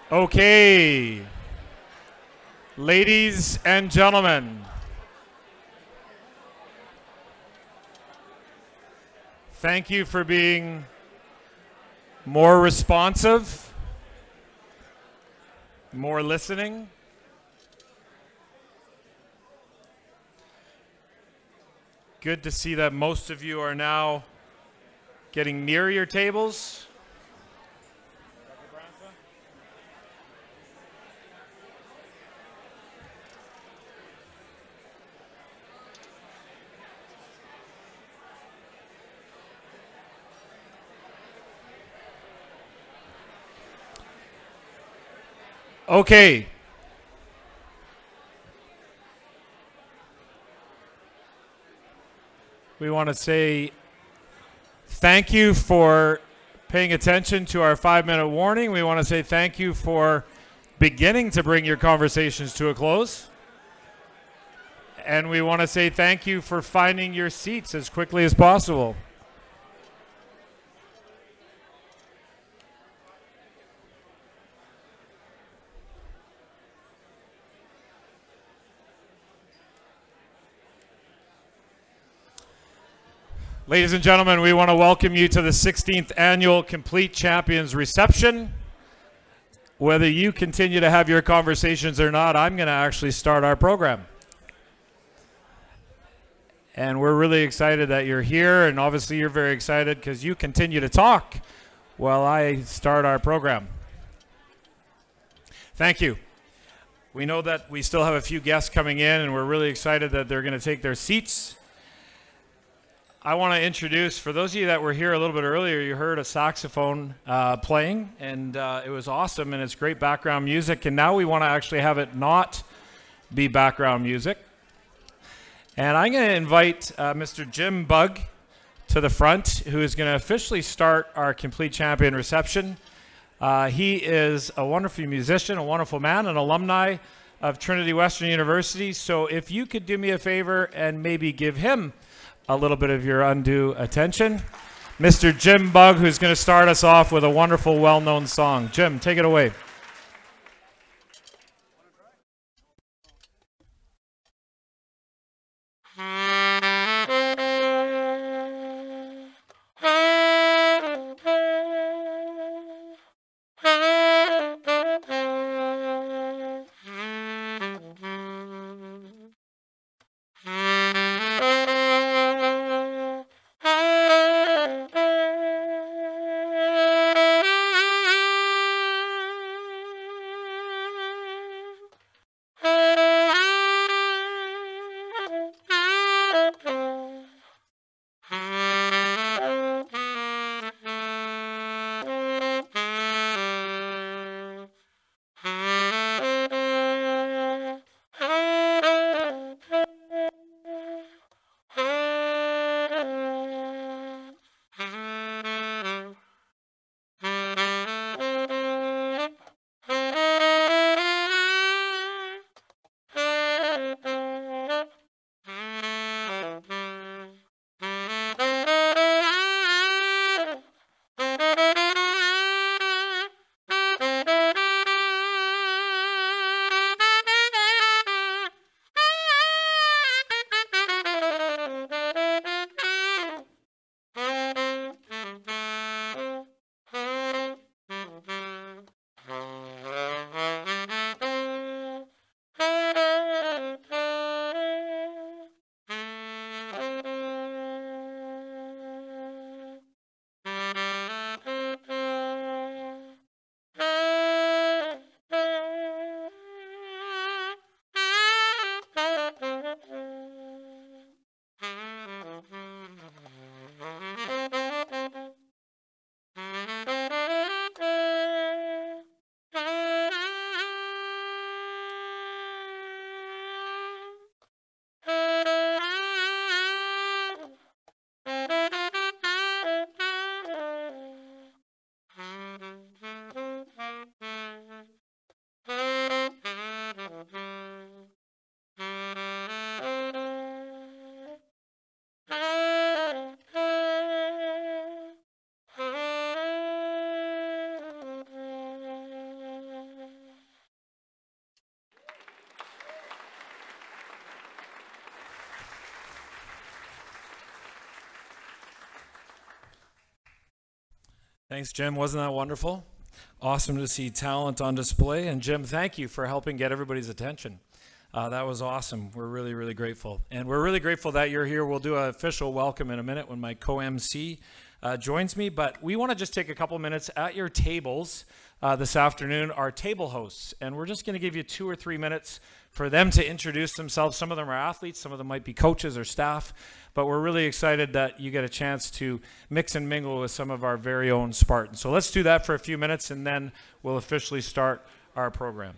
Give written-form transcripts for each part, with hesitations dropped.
Okay, ladies and gentlemen, thank you for being more responsive, more listening. Good to see that most of you are now getting near your tables. Okay. We want to say thank you for paying attention to our 5-minute warning. We want to say thank you for beginning to bring your conversations to a close. And we want to say thank you for finding your seats as quickly as possible. Ladies and gentlemen, we want to welcome you to the 16th Annual Complete Champions Reception. Whether you continue to have your conversations or not, I'm going to actually start our program. And we're really excited that you're here, and obviously you're very excited because you continue to talk while I start our program. Thank you. We know that we still have a few guests coming in, and we're really excited that they're going to take their seats. I want to introduce, for those of you that were here a little bit earlier, you heard a saxophone playing, and it was awesome, and it's great background music, and now we want to actually have it not be background music. And I'm going to invite Mr. Jim Bugg to the front, who is going to officially start our Complete Champion reception. He is a wonderful musician, a wonderful man, an alumni of Trinity Western University, so if you could do me a favor and maybe give him a little bit of your undue attention. Mr. Jim Bugg, who's going to start us off with a wonderful, well-known song. Jim, take it away. Thanks, Jim. Wasn't that wonderful? Awesome to see talent on display. And Jim, thank you for helping get everybody's attention. That was awesome. We're really, really grateful. And we're really grateful that you're here. We'll do an official welcome in a minute when my co-MC joins me. But we want to just take a couple minutes at your tables this afternoon, our table hosts. And we're just going to give you 2 or 3 minutes for them to introduce themselves. Some of them are athletes, some of them might be coaches or staff. But we're really excited that you get a chance to mix and mingle with some of our very own Spartans. So let's do that for a few minutes, and then we'll officially start our program.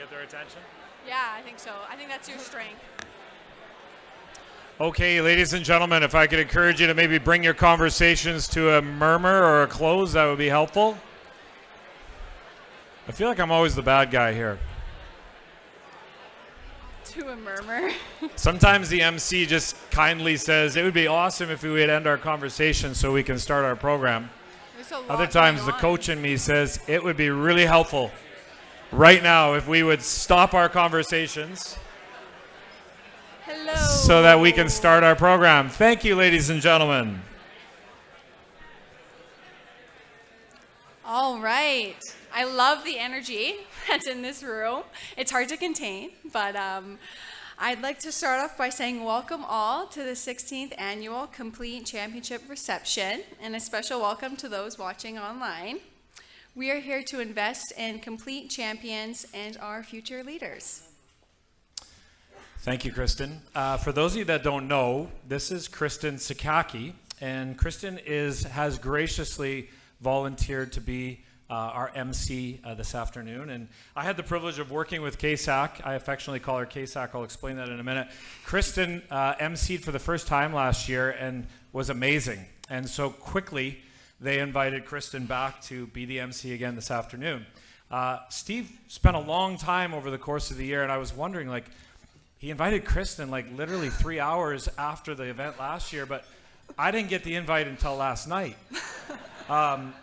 get their attention? Yeah, I think so. I think that's your strength. Okay, ladies and gentlemen, if I could encourage you to maybe bring your conversations to a murmur or a close, that would be helpful. I feel like I'm always the bad guy here. To a murmur. Sometimes the MC just kindly says, it would be awesome if we would end our conversation so we can start our program. Other times the coach in me says, it would be really helpful right now if we would stop our conversations. Hello. So that we can start our program. Thank you, ladies and gentlemen. All right. I love the energy that's in this room. It's hard to contain, but I'd like to start off by saying welcome all to the 16th Annual Complete Championship Reception, and a special welcome to those watching online. We are here to invest in complete champions and our future leaders. Thank you, Kristen. For those of you that don't know, this is Kristen Sakaki, and Kristen has graciously volunteered to be our MC this afternoon. And I had the privilege of working with KSAC. I affectionately call her KSAC. I'll explain that in a minute. Kristen MC'd for the first time last year and was amazing. And so quickly, they invited Kristen back to be the MC again this afternoon. Steve spent a long time over the course of the year, and I was wondering, like, he invited Kristen like literally 3 hours after the event last year, but I didn't get the invite until last night.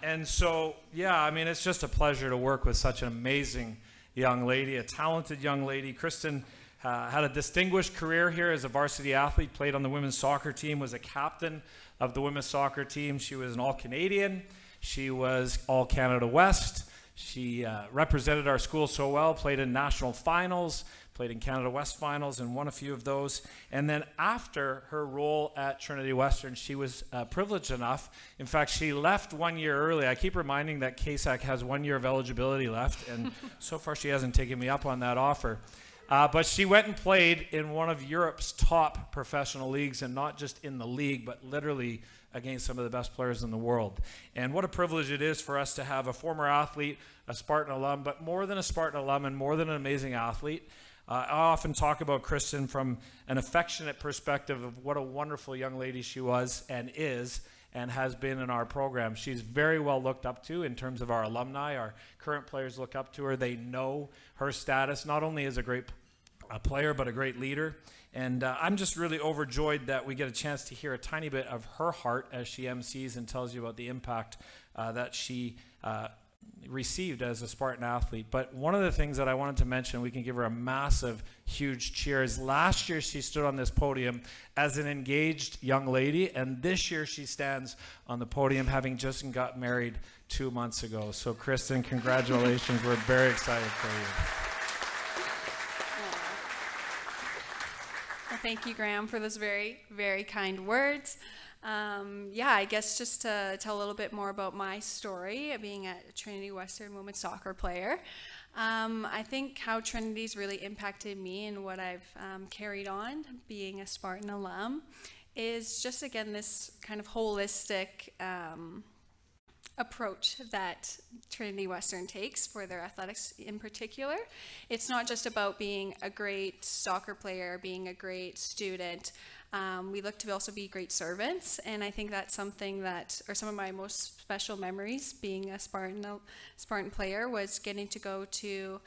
And so, yeah, I mean, it's just a pleasure to work with such an amazing young lady, a talented young lady. Kristen had a distinguished career here as a varsity athlete, played on the women's soccer team, was a captain of the women's soccer team. She was an All-Canadian. She was All-Canada West. She represented our school so well, played in national finals, played in Canada West finals and won a few of those. And then after her role at Trinity Western, she was privileged enough. In fact, she left 1 year early. I keep reminding that KSAC has 1 year of eligibility left, and so far she hasn't taken me up on that offer. But she went and played in one of Europe's top professional leagues, and not just in the league, but literally against some of the best players in the world. And what a privilege it is for us to have a former athlete, a Spartan alum, but more than a Spartan alum and more than an amazing athlete. I often talk about Kristen from an affectionate perspective of what a wonderful young lady she was and is and has been in our program. She's very well looked up to in terms of our alumni. Our current players look up to her. They know her status, not only as a great player, but a great leader. And I'm just really overjoyed that we get a chance to hear a tiny bit of her heart as she MCs and tells you about the impact that she received as a Spartan athlete. But one of the things that I wanted to mention, we can give her a massive, huge cheer, is last year she stood on this podium as an engaged young lady, and this year she stands on the podium having just got married 2 months ago. So Kristen, congratulations. We're very excited for you. Well, thank you, Graham, for those very, very kind words. Yeah, I guess just to tell a little bit more about my story, being a Trinity Western women's soccer player. I think how Trinity's really impacted me and what I've carried on being a Spartan alum is just, again, this kind of holistic approach that Trinity Western takes for their athletics in particular. It's not just about being a great soccer player, being a great student. We look to also be great servants, and I think that's something that, or some of my most special memories being a Spartan player, was getting to go to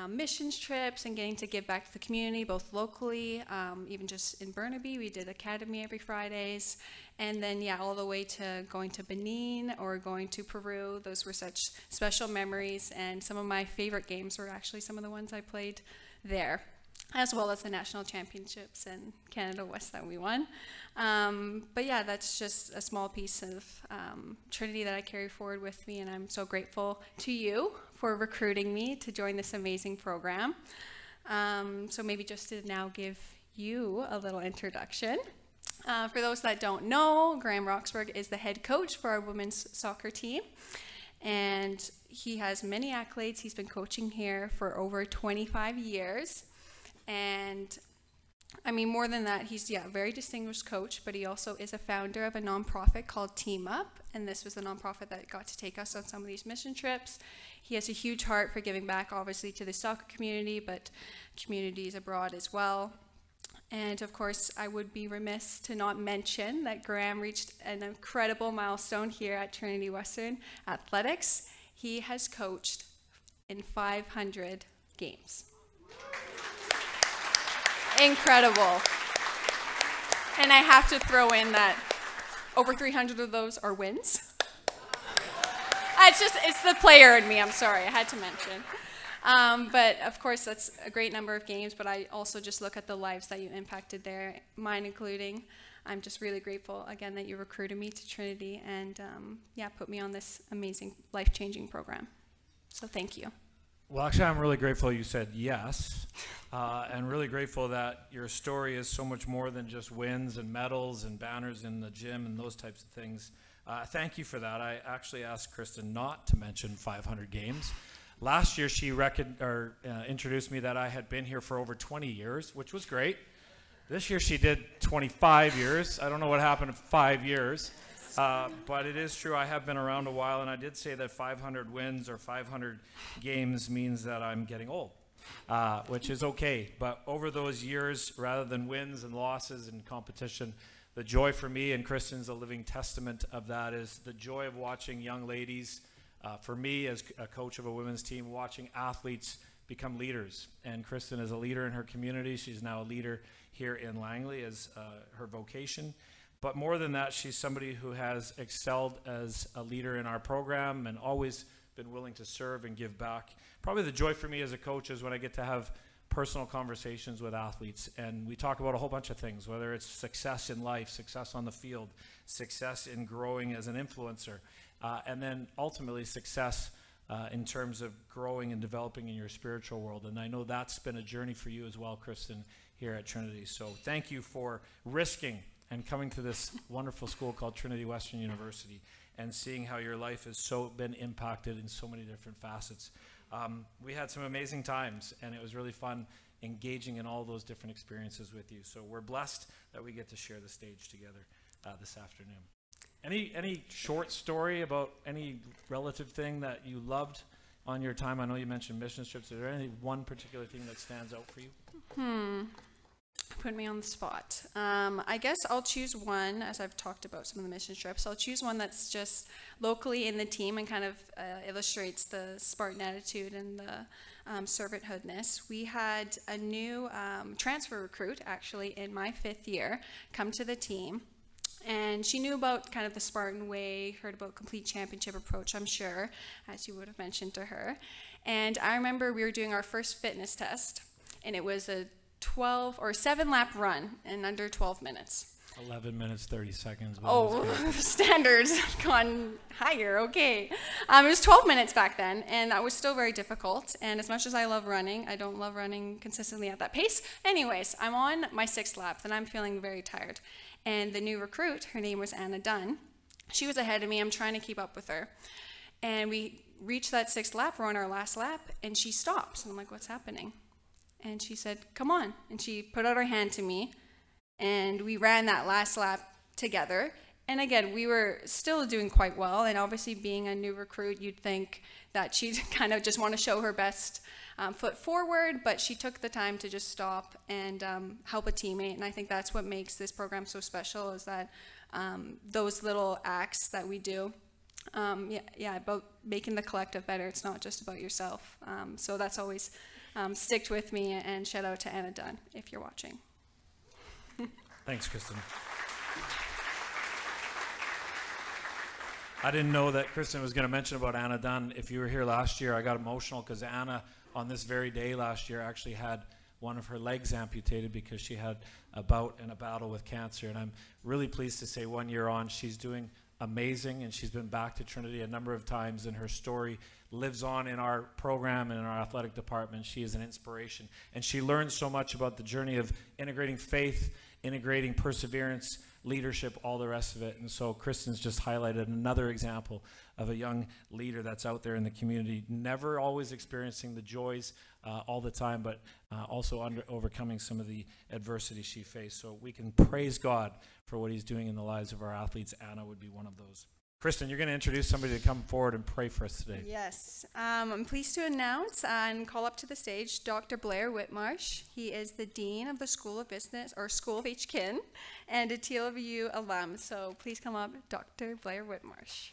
missions trips and getting to give back to the community, both locally, even just in Burnaby. We did academy every Fridays, and then yeah, all the way to going to Benin or going to Peru. Those were such special memories, and some of my favorite games were actually some of the ones I played there, as well as the national championships and Canada West that we won. But yeah, that's just a small piece of Trinity that I carry forward with me, and I'm so grateful to you for recruiting me to join this amazing program. So maybe just to now give you a little introduction. For those that don't know, Graham Roxburgh is the head coach for our women's soccer team, and he has many accolades. He's been coaching here for over 25 years. And I mean, more than that, he's a very distinguished coach, but he also is a founder of a nonprofit called Team Up, and this was the nonprofit that got to take us on some of these mission trips. He has a huge heart for giving back, obviously, to the soccer community, but communities abroad as well. And of course, I would be remiss to not mention that Graham reached an incredible milestone here at Trinity Western Athletics. He has coached in 500 games. Incredible. And I have to throw in that over 300 of those are wins. It's the player in me, I'm sorry, I had to mention. But of course, that's a great number of games, but I also just look at the lives that you impacted there, mine including. I'm just really grateful, again, that you recruited me to Trinity and, put me on this amazing, life-changing program. So thank you. Well, actually, I'm really grateful you said yes, and really grateful that your story is so much more than just wins and medals and banners in the gym and those types of things. Thank you for that. I actually asked Kristen not to mention 500 games. Last year, she introduced me that I had been here for over 20 years, which was great. This year, she did 25 years. I don't know what happened in 5 years. But it is true, I have been around a while, and I did say that 500 wins or 500 games means that I'm getting old, which is okay. But over those years, rather than wins and losses and competition, the joy for me, and Kristen's a living testament of that, is the joy of watching young ladies, for me as a coach of a women's team, watching athletes become leaders. And Kristen is a leader in her community. She's now a leader here in Langley as her vocation. But more than that, she's somebody who has excelled as a leader in our program and always been willing to serve and give back. Probably the joy for me as a coach is when I get to have personal conversations with athletes, and we talk about a whole bunch of things, whether it's success in life, success on the field, success in growing as an influencer, and then ultimately success in terms of growing and developing in your spiritual world. And I know that's been a journey for you as well, Kristen, here at Trinity. So thank you for risking and coming to this wonderful school called Trinity Western University and seeing how your life has been impacted in so many different facets. We had some amazing times, and it was really fun engaging in all those different experiences with you. So we're blessed that we get to share the stage together this afternoon. Any short story about any relative thing that you loved on your time? I know you mentioned mission trips. Is there any one particular thing that stands out for you? Put me on the spot. I guess I'll choose one, as I've talked about some of the mission trips. I'll choose one that's just locally in the team and kind of illustrates the Spartan attitude and the servanthoodness. We had a new transfer recruit, actually, in my 5th year, come to the team. And she knew about kind of the Spartan way, heard about complete championship approach, I'm sure, as you would have mentioned to her. And I remember we were doing our first fitness test, and it was a 7-lap run in under 12 minutes. 11 minutes, 30 seconds. Oh, standards have gone higher, okay. It was 12 minutes back then, and that was still very difficult. And as much as I love running, I don't love running consistently at that pace. Anyways, I'm on my 6th lap, and I'm feeling very tired. And the new recruit, her name was Anna Dunn. She was ahead of me. I'm trying to keep up with her. And we reached that 6th lap. We're on our last lap, and she stops. And I'm like, what's happening? And she said, come on. And she put out her hand to me, and we ran that last lap together. And again, we were still doing quite well. And obviously, being a new recruit, you'd think that she'd kind of just want to show her best foot forward, but she took the time to just stop and help a teammate. And I think that's what makes this program so special, is that those little acts that we do, about making the collective better. It's not just about yourself. So that's always sticked with me, and shout out to Anna Dunn if you're watching. Thanks, Kristen. I didn't know that Kristen was going to mention about Anna Dunn. If you were here last year, I got emotional because Anna, on this very day last year, actually had one of her legs amputated because she had a bout and a battle with cancer. And I'm really pleased to say 1 year on, she's doing amazing, and she's been back to Trinity a number of times, and her story lives on in our program and in our athletic department. She is an inspiration, and she learns so much about the journey of integrating faith, integrating perseverance, leadership, all the rest of it. And so Kristen's just highlighted another example of a young leader that's out there in the community, never always experiencing the joys all the time, but also overcoming some of the adversity she faced. So we can praise God for what he's doing in the lives of our athletes. Anna would be one of those. Kristen, you're going to introduce somebody to come forward and pray for us today. Yes. I'm pleased to announce and call up to the stage Dr. Blair Whitmarsh. He is the Dean of the School of Business, or School of HKIN, and a TLVU alum. So please come up, Dr. Blair Whitmarsh.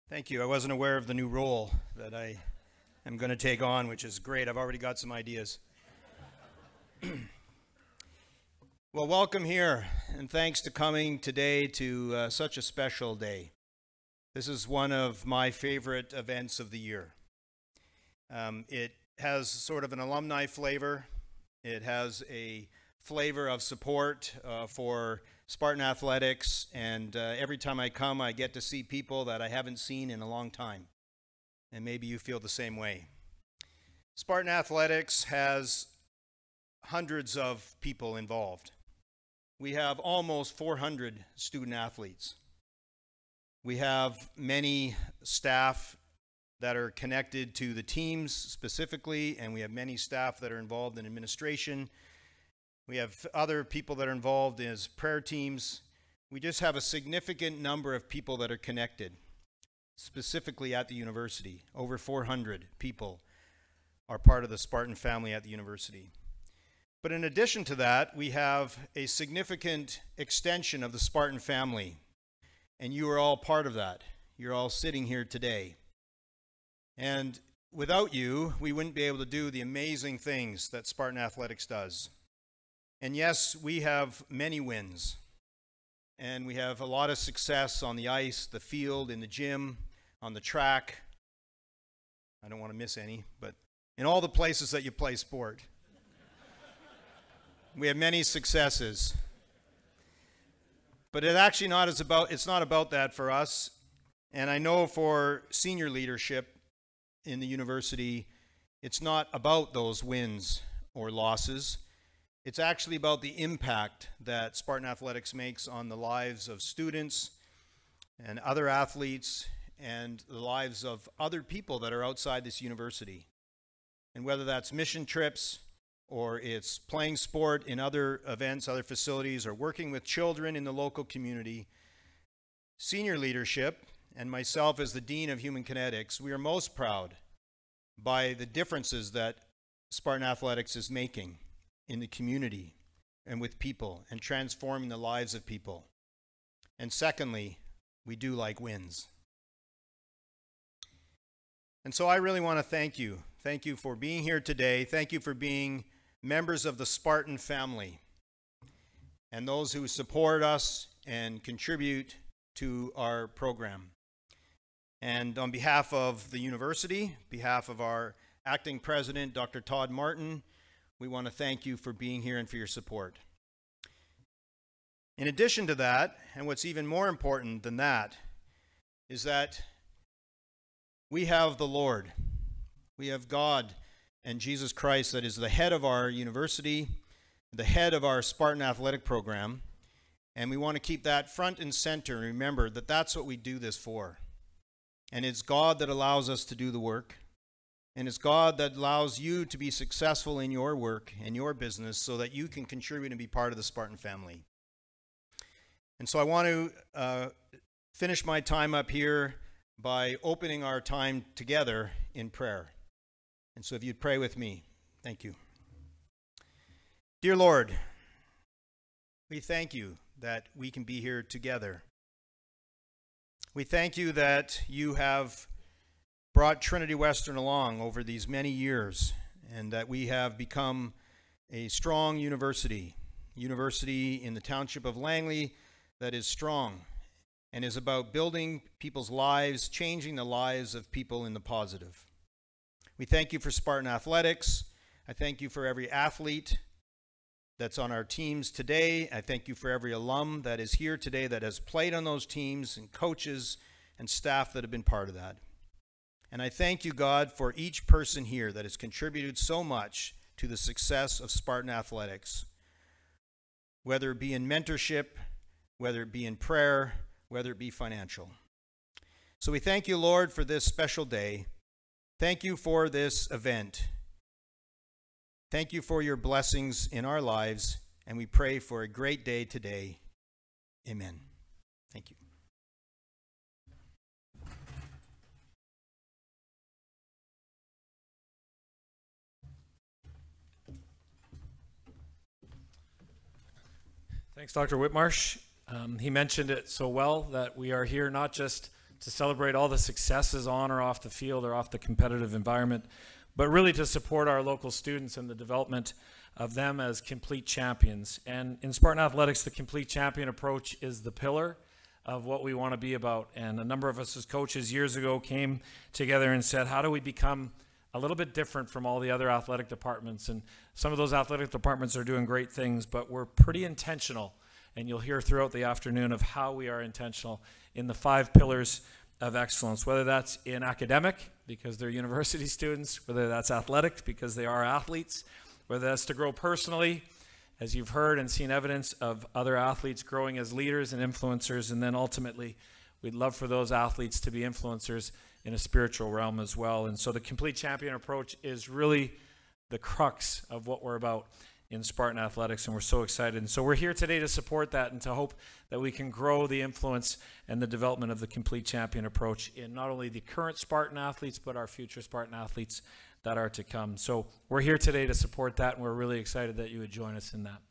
Thank you. I wasn't aware of the new role that I am going to take on, which is great. I've already got some ideas. Well, welcome here, and thanks to coming today to such a special day. This is one of my favorite events of the year. It has sort of an alumni flavor. It has a flavor of support for Spartan Athletics, and every time I come, I get to see people that I haven't seen in a long time. And maybe you feel the same way. Spartan Athletics has hundreds of people involved. We have almost 400 student athletes. We have many staff that are connected to the teams specifically, and we have many staff that are involved in administration. We have other people that are involved as prayer teams. We just have a significant number of people that are connected, specifically at the university. Over 400 people are part of the Spartan family at the university. But in addition to that, we have a significant extension of the Spartan family, and you are all part of that. You're all sitting here today. And without you, we wouldn't be able to do the amazing things that Spartan Athletics does. And yes, we have many wins, and we have a lot of success on the ice, the field, in the gym, on the track. I don't want to miss any, but in all the places that you play sport. We have many successes. But it's not about that for us. And I know for senior leadership in the university, it's not about those wins or losses. It's actually about the impact that Spartan Athletics makes on the lives of students and other athletes and the lives of other people that are outside this university. And whether that's mission trips, or it's playing sport in other events, other facilities, or working with children in the local community, senior leadership, and myself as the Dean of Human Kinetics, we are most proud by the differences that Spartan Athletics is making in the community and with people and transforming the lives of people. And secondly, we do like wins. And so I really want to thank you. Thank you for being here today. Thank you for being members of the Spartan family and those who support us and contribute to our program. And on behalf of the university, behalf of our acting president, Dr. Todd Martin, we want to thank you for being here and for your support. In addition to that, and what's even more important than that, is that we have the Lord. We have God and Jesus Christ that is the head of our university, the head of our Spartan athletic program, and we want to keep that front and center and remember that that's what we do this for. And it's God that allows us to do the work, and it's God that allows you to be successful in your work and your business so that you can contribute and be part of the Spartan family. And so I want to finish my time up here by opening our time together in prayer. And so if you'd pray with me, thank you. Dear Lord, we thank you that we can be here together. We thank you that you have brought Trinity Western along over these many years, and that we have become a strong university in the township of Langley that is strong and is about building people's lives, changing the lives of people in the positive. We thank you for Spartan Athletics. I thank you for every athlete that's on our teams today. I thank you for every alum that is here today that has played on those teams, and coaches and staff that have been part of that. And I thank you, God, for each person here that has contributed so much to the success of Spartan Athletics, whether it be in mentorship, whether it be in prayer, whether it be financial. So we thank you, Lord, for this special day. Thank you for this event. Thank you for your blessings in our lives, and we pray for a great day today. Amen. Thank you. Thanks, Dr. Whitmarsh. He mentioned it so well that we are here not just to celebrate all the successes on or off the field or off the competitive environment, but really to support our local students and the development of them as complete champions. And in Spartan Athletics, the complete champion approach is the pillar of what we want to be about. And a number of us as coaches years ago came together and said, how do we become a little bit different from all the other athletic departments? And some of those athletic departments are doing great things, but we're pretty intentional. And you'll hear throughout the afternoon of how we are intentional in the 5 pillars of excellence, whether that's in academic, because they're university students, whether that's athletic, because they are athletes, whether that's to grow personally, as you've heard and seen evidence of other athletes growing as leaders and influencers, and then ultimately, we'd love for those athletes to be influencers in a spiritual realm as well. And so the complete champion approach is really the crux of what we're about in Spartan Athletics, and we're so excited. And so we're here today to support that and to hope that we can grow the influence and the development of the complete champion approach in not only the current Spartan athletes, but our future Spartan athletes that are to come. So we're here today to support that, and we're really excited that you would join us in that.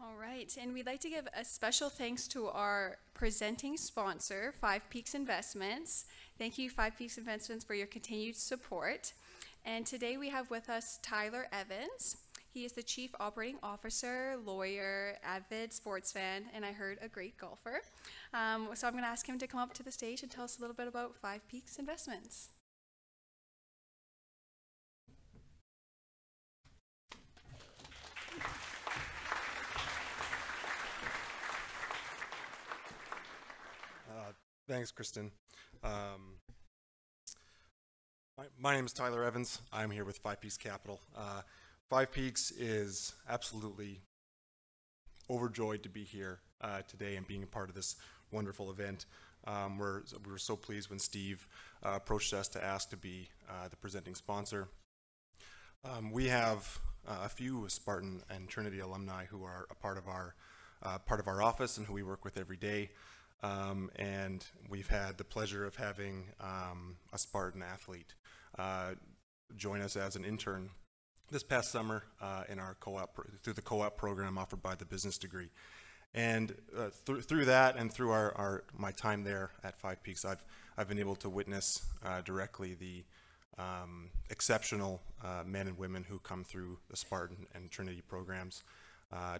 All right, and we'd like to give a special thanks to our presenting sponsor, 5 Peaks Investments. Thank you, 5 Peaks Investments, for your continued support. And today we have with us Tyler Evans. He is the Chief Operating Officer, lawyer, avid sports fan, and I heard a great golfer. So I'm going to ask him to come up to the stage and tell us a little bit about 5 Peaks Investments. Thanks, Kristen. My name is Tyler Evans. I'm here with 5 Peaks Capital. 5 Peaks is absolutely overjoyed to be here today and being a part of this wonderful event. We were so pleased when Steve approached us to ask to be the presenting sponsor. We have a few Spartan and Trinity alumni who are a part of our office and who we work with every day. And we've had the pleasure of having a Spartan athlete join us as an intern this past summer in our through the co-op program offered by the business degree. And through that and through my time there at 5 Peaks, I've been able to witness directly the exceptional men and women who come through the Spartan and Trinity programs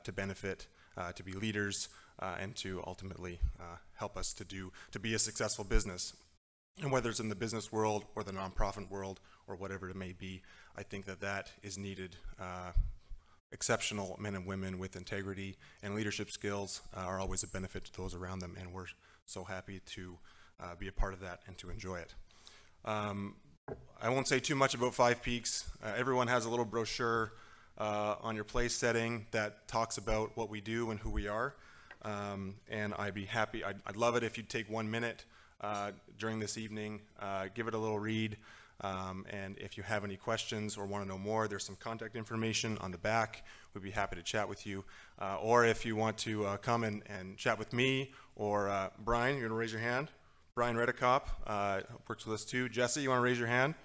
to benefit, to be leaders, and to ultimately help us to be a successful business. And whether it's in the business world or the nonprofit world or whatever it may be, I think that is needed. Exceptional men and women with integrity and leadership skills are always a benefit to those around them, and we're so happy to be a part of that and to enjoy it. I won't say too much about 5 Peaks. Everyone has a little brochure on your place setting that talks about what we do and who we are. And I'd love it if you'd take 1 minute during this evening, give it a little read, and if you have any questions or want to know more, there's some contact information on the back. We'd be happy to chat with you. Or if you want to come and chat with me or Brian, you're going to raise your hand. Brian Redekop works with us too. Jesse, you want to raise your hand?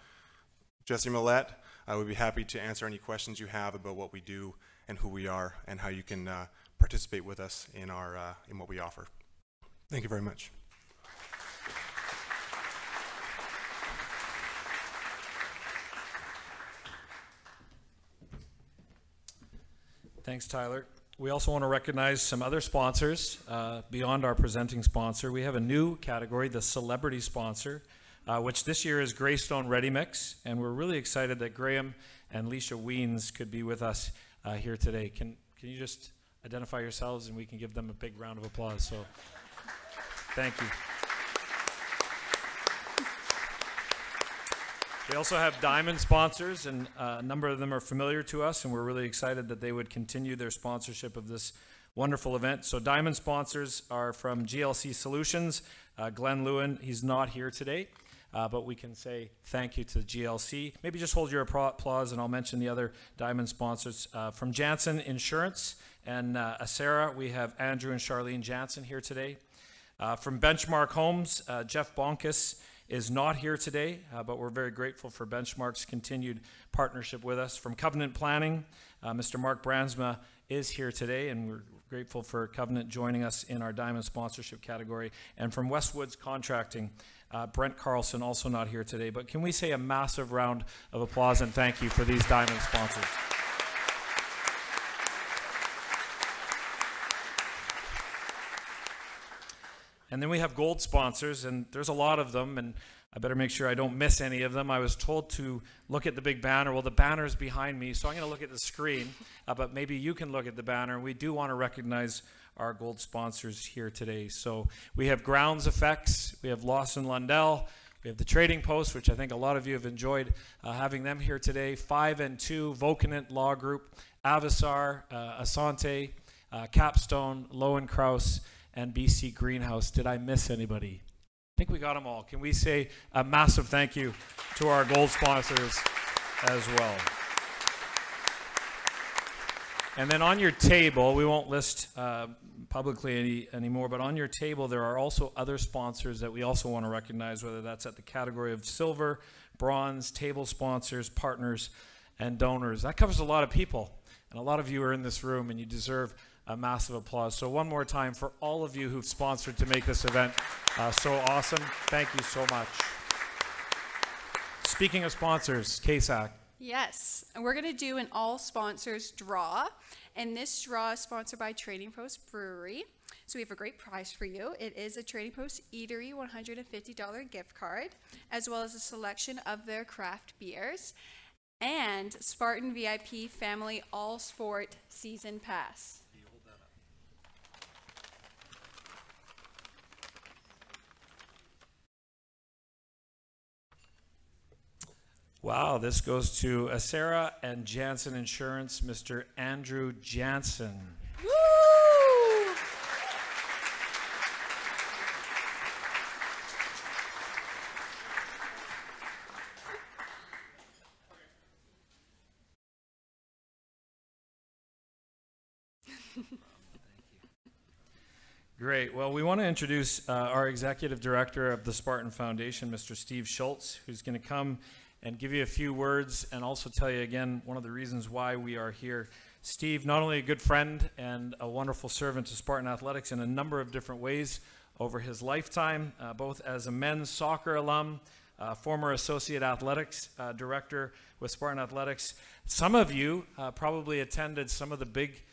Jesse Millette. I would be happy to answer any questions you have about what we do and who we are and how you can participate with us in what we offer. Thank you very much. Thanks, Tyler. We also want to recognize some other sponsors beyond our presenting sponsor. We have a new category, the celebrity sponsor, which this year is Greystone Ready Mix, and we're really excited that Graham and Leisha Weens could be with us here today. Can you just identify yourselves and we can give them a big round of applause? So, thank you. We also have diamond sponsors, and a number of them are familiar to us, and we're really excited that they would continue their sponsorship of this wonderful event. So diamond sponsors are from GLC Solutions. Glenn Lewin, he's not here today, but we can say thank you to GLC. Maybe just hold your applause, and I'll mention the other diamond sponsors. From Janssen Insurance and Acera, we have Andrew and Charlene Janssen here today. From Benchmark Homes, Jeff Bonkus is not here today, but we're very grateful for Benchmark's continued partnership with us. From Covenant Planning, Mr. Mark Bransma is here today, and we're grateful for Covenant joining us in our diamond sponsorship category. And from Westwoods Contracting, Brent Carlson, also not here today, but can we say a massive round of applause and thank you for these diamond sponsors. And then we have gold sponsors, and there's a lot of them, and I better make sure I don't miss any of them. I was told to look at the big banner. Well, the banner's behind me, so I'm going to look at the screen, but maybe you can look at the banner. We do want to recognize our gold sponsors here today. So we have Grounds Effects, we have Lawson Lundell, we have the Trading Post, which I think a lot of you have enjoyed having them here today, 5 and 2, Vocanant Law Group, Avisar, Asante, Capstone, Lowen Krause, and BC Greenhouse. Did I miss anybody? I think we got them all. Can we say a massive thank you to our gold sponsors as well? And then on your table, we won't list publicly anymore, but on your table there are also other sponsors that we also want to recognize, whether that's at the category of silver, bronze, table sponsors, partners, and donors. That covers a lot of people, and a lot of you are in this room, and you deserve a massive applause. So one more time for all of you who've sponsored to make this event so awesome. Thank you so much. Speaking of sponsors, KSAC. Yes, and we're going to do an all sponsors draw, and this draw is sponsored by Trading Post Brewery. So we have a great prize for you. It is a Trading Post Eatery $150 gift card, as well as a selection of their craft beers, and Spartan VIP Family All Sport Season Pass. Wow, this goes to Acera and Janssen Insurance, Mr. Andrew Janssen. Woo! Great. Well, we want to introduce our Executive Director of the Spartan Foundation, Mr. Steve Schultz, who's going to come and give you a few words and also tell you again one of the reasons why we are here. Steve, not only a good friend and a wonderful servant to Spartan Athletics in a number of different ways over his lifetime, both as a men's soccer alum, former associate athletics director with Spartan Athletics. Some of you probably attended some of the big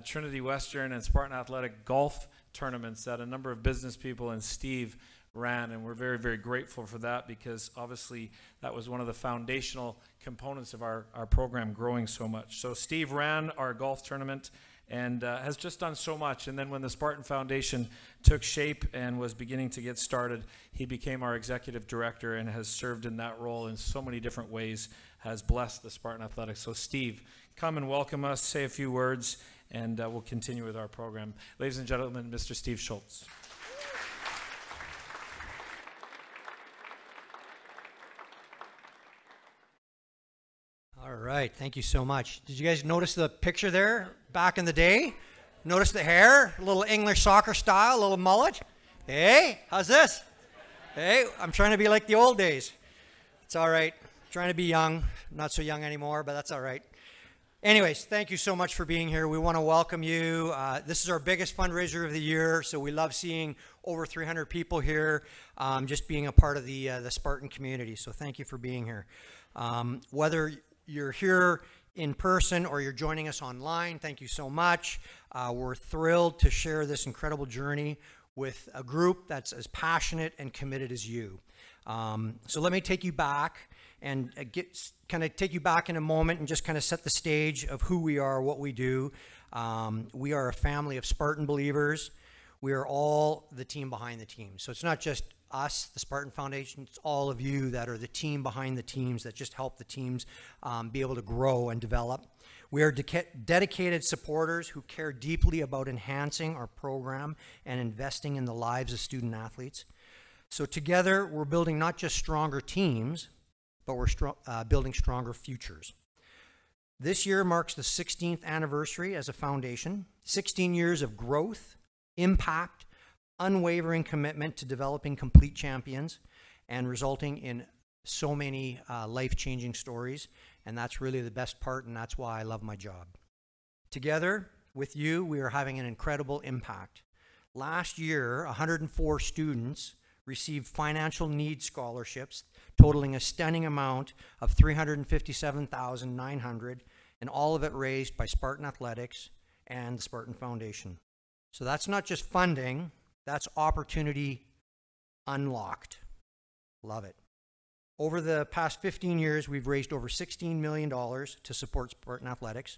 Trinity Western and Spartan Athletic golf tournaments that a number of business people and Steve ran, and we're very, very grateful for that, because obviously that was one of the foundational components of our program growing so much. So Steve ran our golf tournament and has just done so much. And then when the Spartan Foundation took shape and was beginning to get started, he became our executive director and has served in that role in so many different ways, has blessed the Spartan Athletics. So Steve, come and welcome us, say a few words, and we'll continue with our program. Ladies and gentlemen, Mr. Steve Schultz. All right, thank you so much. Did you guys notice the picture there back in the day? Notice the hair, a little English soccer style, a little mullet. Hey, how's this? Hey, I'm trying to be like the old days. It's all right. Trying to be young, not so young anymore, but that's all right. Anyways, thank you so much for being here. We want to welcome you. This is our biggest fundraiser of the year, so we love seeing over 300 people here, just being a part of the Spartan community. So thank you for being here. Whether you're here in person or you're joining us online, thank you so much. We're thrilled to share this incredible journey with a group that's as passionate and committed as you. So let me take you back and take you back in a moment and just kind of set the stage of who we are, what we do. We are a family of Spartan believers. We are all the team behind the team. So it's not just us, the Spartan Foundation. It's all of you that are the team behind the teams that just help the teams be able to grow and develop. We are dedicated supporters who care deeply about enhancing our program and investing in the lives of student athletes. So together, we're building not just stronger teams, but we're building stronger futures. This year marks the 16th anniversary as a foundation, 16 years of growth, impact, unwavering commitment to developing complete champions, and resulting in so many life-changing stories. And that's really the best part, and that's why I love my job. Together with you, we are having an incredible impact. Last year, 104 students received financial needs scholarships totaling a stunning amount of $357,900, and all of it raised by Spartan Athletics and the Spartan Foundation. So that's not just funding, that's opportunity unlocked. Love it. Over the past 15 years, we've raised over $16 million to support Spartan Athletics.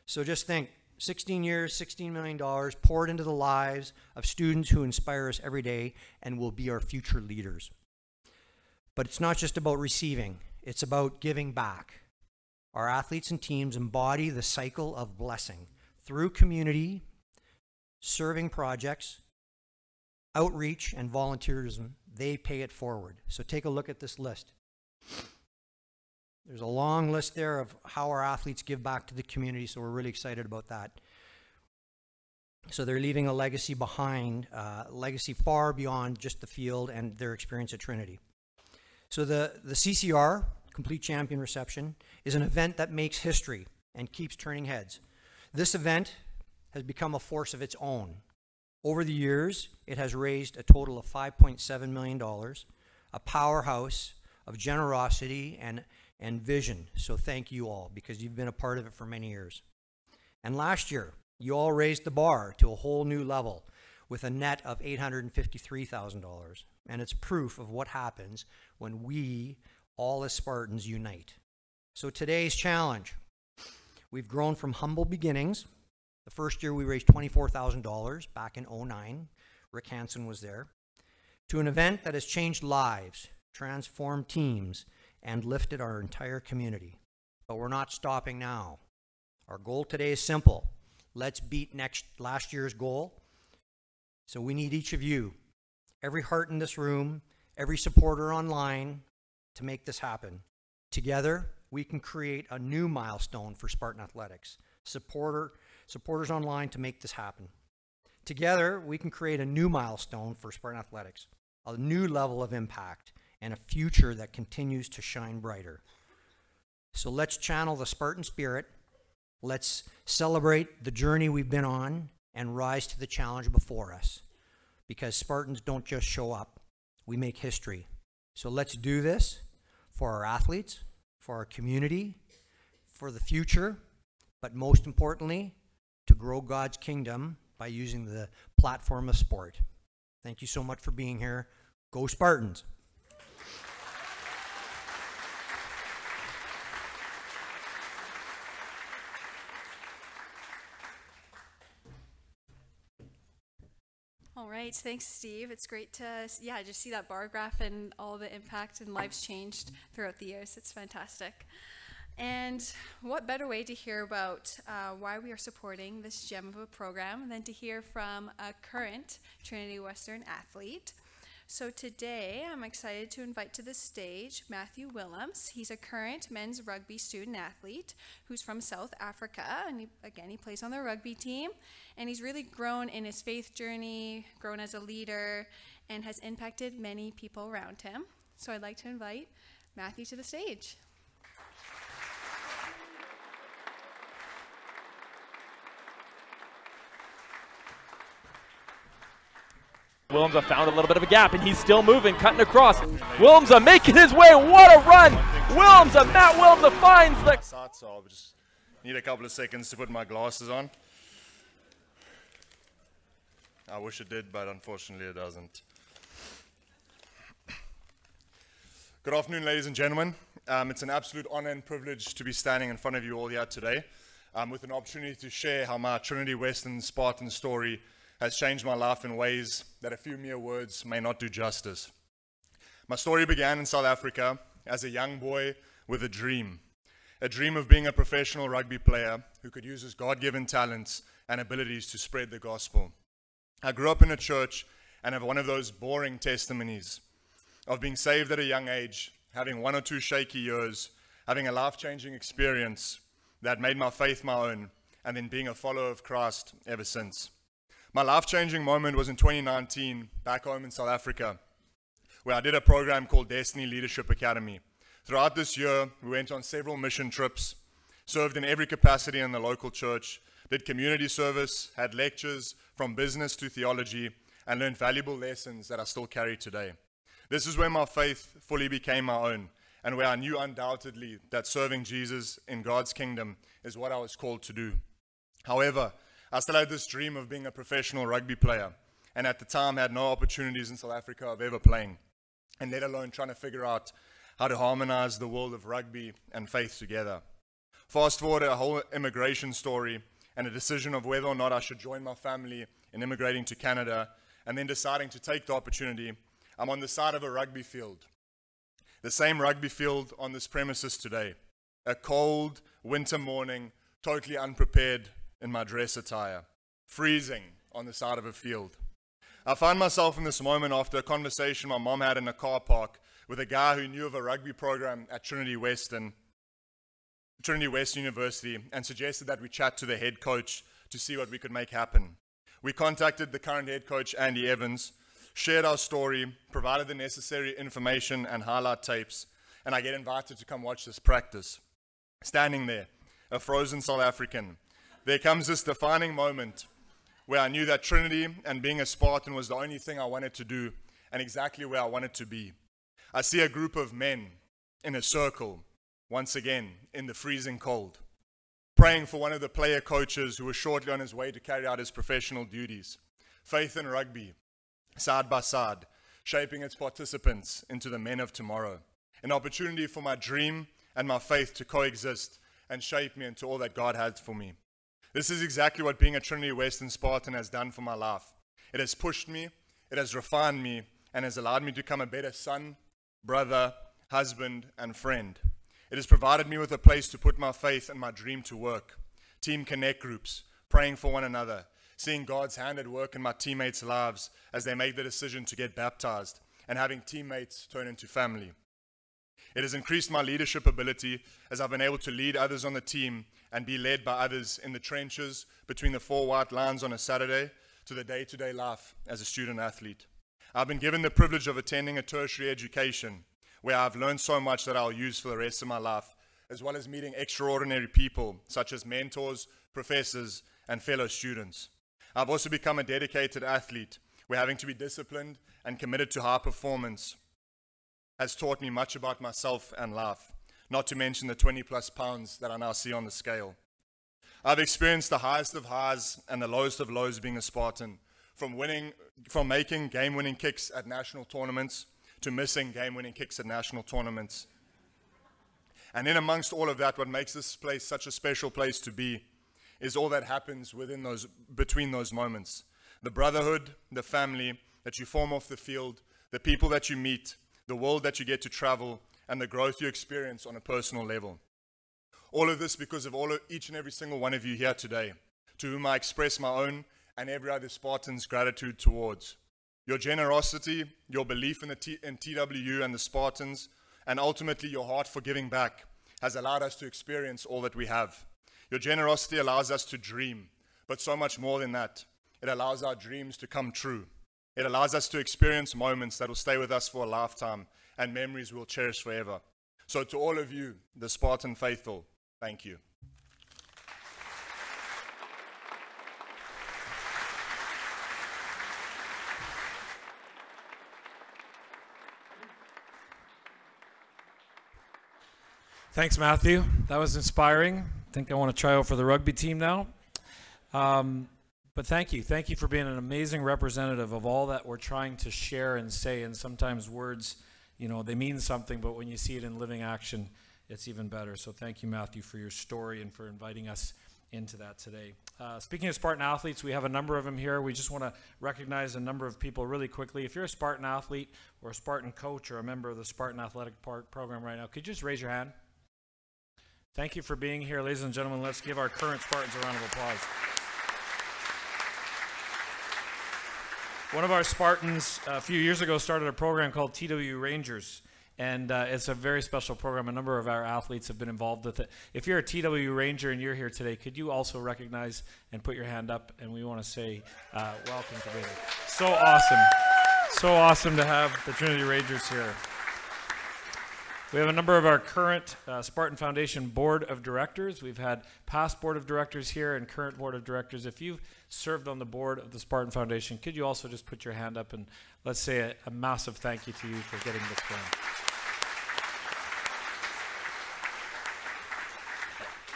So just think, 16 years, $16 million poured into the lives of students who inspire us every day and will be our future leaders. But it's not just about receiving, it's about giving back. Our athletes and teams embody the cycle of blessing through community, serving projects, outreach, and volunteerism. They pay it forward. So take a look at this list. There's a long list there of how our athletes give back to the community, so we're really excited about that. So they're leaving a legacy behind, legacy far beyond just the field and their experience at Trinity. So the CCR, Complete Champion Reception, is an event that makes history and keeps turning heads. This event has become a force of its own. Over the years, it has raised a total of $5.7 million, a powerhouse of generosity and vision. So thank you all, because you've been a part of it for many years. And last year, you all raised the bar to a whole new level with a net of $853,000. And it's proof of what happens when we, all as Spartans, unite. So today's challenge, we've grown from humble beginnings. The first year we raised $24,000 back in '09. Rick Hansen was there. To an event that has changed lives, transformed teams, and lifted our entire community. But we're not stopping now. Our goal today is simple. Let's beat last year's goal. So we need each of you, every heart in this room, every supporter online, to make this happen. Together, we can create a new milestone for Spartan Athletics. Supporters online to make this happen. Together, we can create a new milestone for Spartan Athletics, a new level of impact, and a future that continues to shine brighter. So let's channel the Spartan spirit. Let's celebrate the journey we've been on and rise to the challenge before us. Because Spartans don't just show up, we make history. So let's do this for our athletes, for our community, for the future, but most importantly, to grow God's kingdom by using the platform of sport. Thank you so much for being here. Go Spartans! All right, thanks, Steve. It's great to, just see that bar graph and all the impact and lives changed throughout the years. It's fantastic. And what better way to hear about why we are supporting this gem of a program than to hear from a current Trinity Western athlete. So today, I'm excited to invite to the stage Matthew Willems. He's a current men's rugby student athlete who's from South Africa, and he plays on the rugby team. And he's really grown in his faith journey, grown as a leader, and has impacted many people around him. So I'd like to invite Matthew to the stage. Willems found a little bit of a gap, and he's still moving, cutting across. Willems making his way. What a run! Matt Willems finds the... So I just need a couple of seconds to put my glasses on. I wish it did, but unfortunately it doesn't. Good afternoon, ladies and gentlemen. It's an absolute honor and privilege to be standing in front of you all here today with an opportunity to share how my Trinity Western Spartan story has changed my life in ways that a few mere words may not do justice. My story began in South Africa as a young boy with a dream of being a professional rugby player who could use his God-given talents and abilities to spread the gospel. I grew up in a church and have one of those boring testimonies of being saved at a young age, having 1 or 2 shaky years, having a life-changing experience that made my faith my own, and then being a follower of Christ ever since. My life-changing moment was in 2019, back home in South Africa, where I did a program called Destiny Leadership Academy. Throughout this year, we went on several mission trips, served in every capacity in the local church, did community service, had lectures from business to theology, and learned valuable lessons that I still carry today. This is where my faith fully became my own, and where I knew undoubtedly that serving Jesus in God's kingdom is what I was called to do. However, I still had this dream of being a professional rugby player, and at the time had no opportunities in South Africa of ever playing, and let alone trying to figure out how to harmonize the world of rugby and faith together. Fast forward a whole immigration story and a decision of whether or not I should join my family in immigrating to Canada, and then deciding to take the opportunity. I'm on the side of a rugby field. The same rugby field on this premises today. A cold winter morning, totally unprepared in my dress attire, freezing on the side of a field. I find myself in this moment after a conversation my mom had in a car park with a guy who knew of a rugby program at Trinity Western University, and suggested that we chat to the head coach to see what we could make happen. We contacted the current head coach, Andy Evans, shared our story, provided the necessary information and highlight tapes, and I get invited to come watch this practice. Standing there, a frozen South African, there comes this defining moment where I knew that Trinity and being a Spartan was the only thing I wanted to do, and exactly where I wanted to be. I see a group of men in a circle, once again, in the freezing cold, praying for one of the player coaches who was shortly on his way to carry out his professional duties. Faith and rugby, side by side, shaping its participants into the men of tomorrow. An opportunity for my dream and my faith to coexist and shape me into all that God has for me. This is exactly what being a Trinity Western Spartan has done for my life. It has pushed me, it has refined me, and has allowed me to become a better son, brother, husband, and friend. It has provided me with a place to put my faith and my dream to work. Team connect groups, praying for one another, seeing God's hand at work in my teammates' lives as they make the decision to get baptized, and having teammates turn into family. It has increased my leadership ability as I've been able to lead others on the team and be led by others in the trenches between the 4 white lines on a Saturday to the day-to-day life as a student athlete. I've been given the privilege of attending a tertiary education where I've learned so much that I'll use for the rest of my life, as well as meeting extraordinary people such as mentors, professors, and fellow students. I've also become a dedicated athlete where having to be disciplined and committed to high performance has taught me much about myself and life, not to mention the 20+ pounds that I now see on the scale. I've experienced the highest of highs and the lowest of lows being a Spartan, from making game-winning kicks at national tournaments to missing game-winning kicks at national tournaments. And in amongst all of that, what makes this place such a special place to be is all that happens between those moments. The brotherhood, the family that you form off the field, the people that you meet, the world that you get to travel, and the growth you experience on a personal level. All of this because of each and every single one of you here today, to whom I express my own and every other Spartan's gratitude towards. Your generosity, your belief in TWU and the Spartans, and ultimately your heart for giving back has allowed us to experience all that we have. Your generosity allows us to dream, but so much more than that. It allows our dreams to come true. It allows us to experience moments that will stay with us for a lifetime and memories we'll cherish forever. So to all of you, the Spartan faithful, thank you. Thanks, Matthew. That was inspiring. I think I want to try out for the rugby team now. But thank you. Thank you for being an amazing representative of all that we're trying to share and say. And sometimes words, they mean something, but when you see it in living action, it's even better. So thank you, Matthew, for your story and for inviting us into that today. Speaking of Spartan athletes, we have a number of them here. We just want to recognize a number of people really quickly. If you're a Spartan athlete or a Spartan coach or a member of the Spartan Athletic program right now, could you just raise your hand? Thank you for being here, ladies and gentlemen. Let's give our current Spartans a round of applause. One of our Spartans a few years ago started a program called TW Rangers. And it's a very special program. A number of our athletes have been involved with it. If you're a TW Ranger and you're here today, could you also recognize and put your hand up? And we want to say welcome to Bailey. So awesome. So awesome to have the Trinity Rangers here. We have a number of our current Spartan Foundation Board of Directors. We've had past Board of Directors here and current Board of Directors. If you've served on the board of the Spartan Foundation, could you also just put your hand up and let's say a massive thank you to you for getting this done.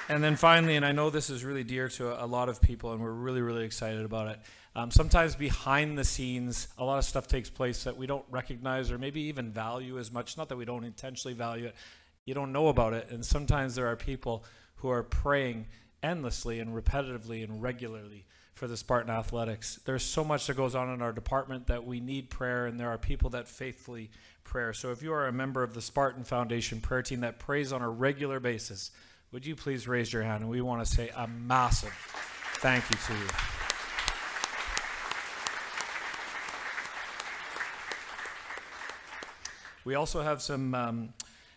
And then finally, and I know this is really dear to a lot of people and we're really, really excited about it. Sometimes behind the scenes, a lot of stuff takes place that we don't recognize or maybe even value as much. Not that we don't intentionally value it. You don't know about it. And sometimes there are people who are praying endlessly and repetitively and regularly for the Spartan Athletics. There's so much that goes on in our department that we need prayer, and there are people that faithfully pray. So if you are a member of the Spartan Foundation prayer team that prays on a regular basis, would you please raise your hand? And we want to say a massive thank you to you. We also have some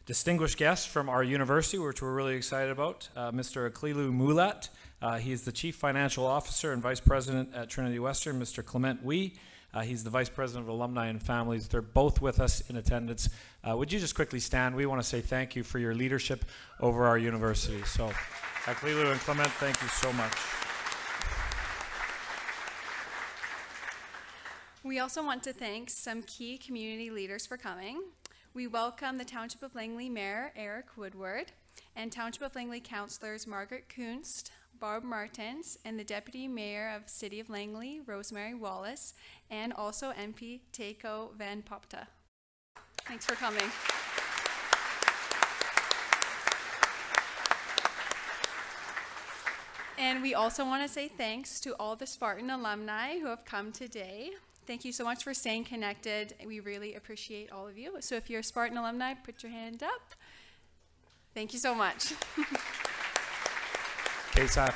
distinguished guests from our university, which we're really excited about. Mr. Aklilu Mulat, he's the Chief Financial Officer and Vice President at Trinity Western. Mr. Clement Wee, he's the Vice President of Alumni and Families. They're both with us in attendance. Would you just quickly stand? We want to say thank you for your leadership over our university. So, Aklilu and Clement, thank you so much. We also want to thank some key community leaders for coming. We welcome the Township of Langley Mayor Eric Woodward and Township of Langley Councillors Margaret Kunst, Barb Martins, and the Deputy Mayor of City of Langley, Rosemary Wallace, and also MP Teiko Van Popta. Thanks for coming. And we also want to say thanks to all the Spartan alumni who have come today. Thank you so much for staying connected. We really appreciate all of you. So if you're a Spartan alumni, put your hand up. Thank you so much. Okay, so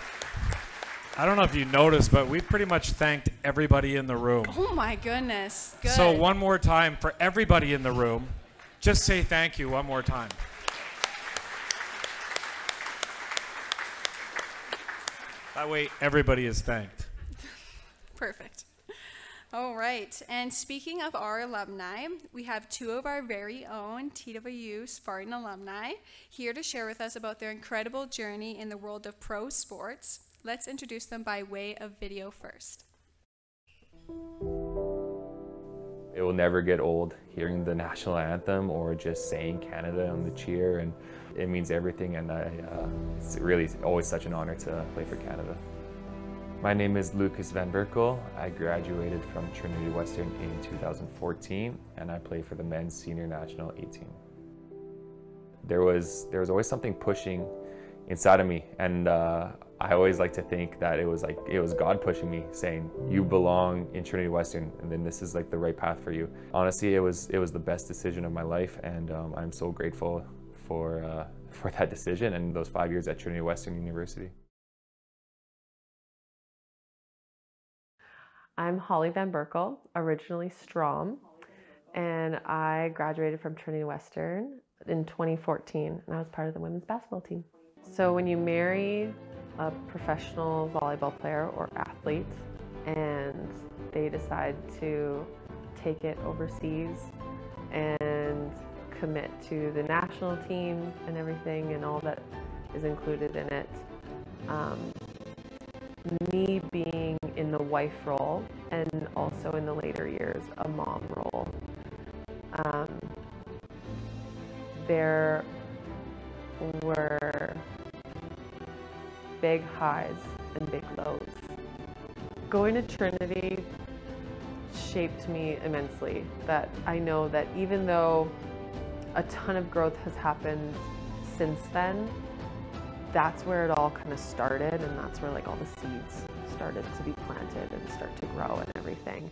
I don't know if you noticed, but we pretty much thanked everybody in the room. Oh my goodness. Good. So one more time for everybody in the room, just say thank you one more time. That way everybody is thanked. Perfect. All right, and speaking of our alumni, we have two of our very own TWU Spartan alumni here to share with us about their incredible journey in the world of pro sports. Let's introduce them by way of video first. It will never get old hearing the national anthem or just saying Canada on the cheer, and it means everything, and it's really always such an honor to play for Canada. My name is Lucas VanBerkel. I graduated from Trinity Western in 2014, and I play for the men's senior national A team. There was always something pushing inside of me, and I always like to think that it was God pushing me, saying, "You belong in Trinity Western, and then this is like the right path for you." Honestly, it was the best decision of my life, and I'm so grateful for that decision and those 5 years at Trinity Western University. I'm Holly VanBerkel, originally Strom, and I graduated from Trinity Western in 2014, and I was part of the women's basketball team. So when you marry a professional volleyball player or athlete and they decide to take it overseas and commit to the national team and everything and all that is included in it, me being in the wife role and also in the later years a mom role, there were big highs and big lows. Going to Trinity shaped me immensely. That I know that even though a ton of growth has happened since then, that's where it all kind of started, and that's where like all the seeds started to be planted and start to grow and everything.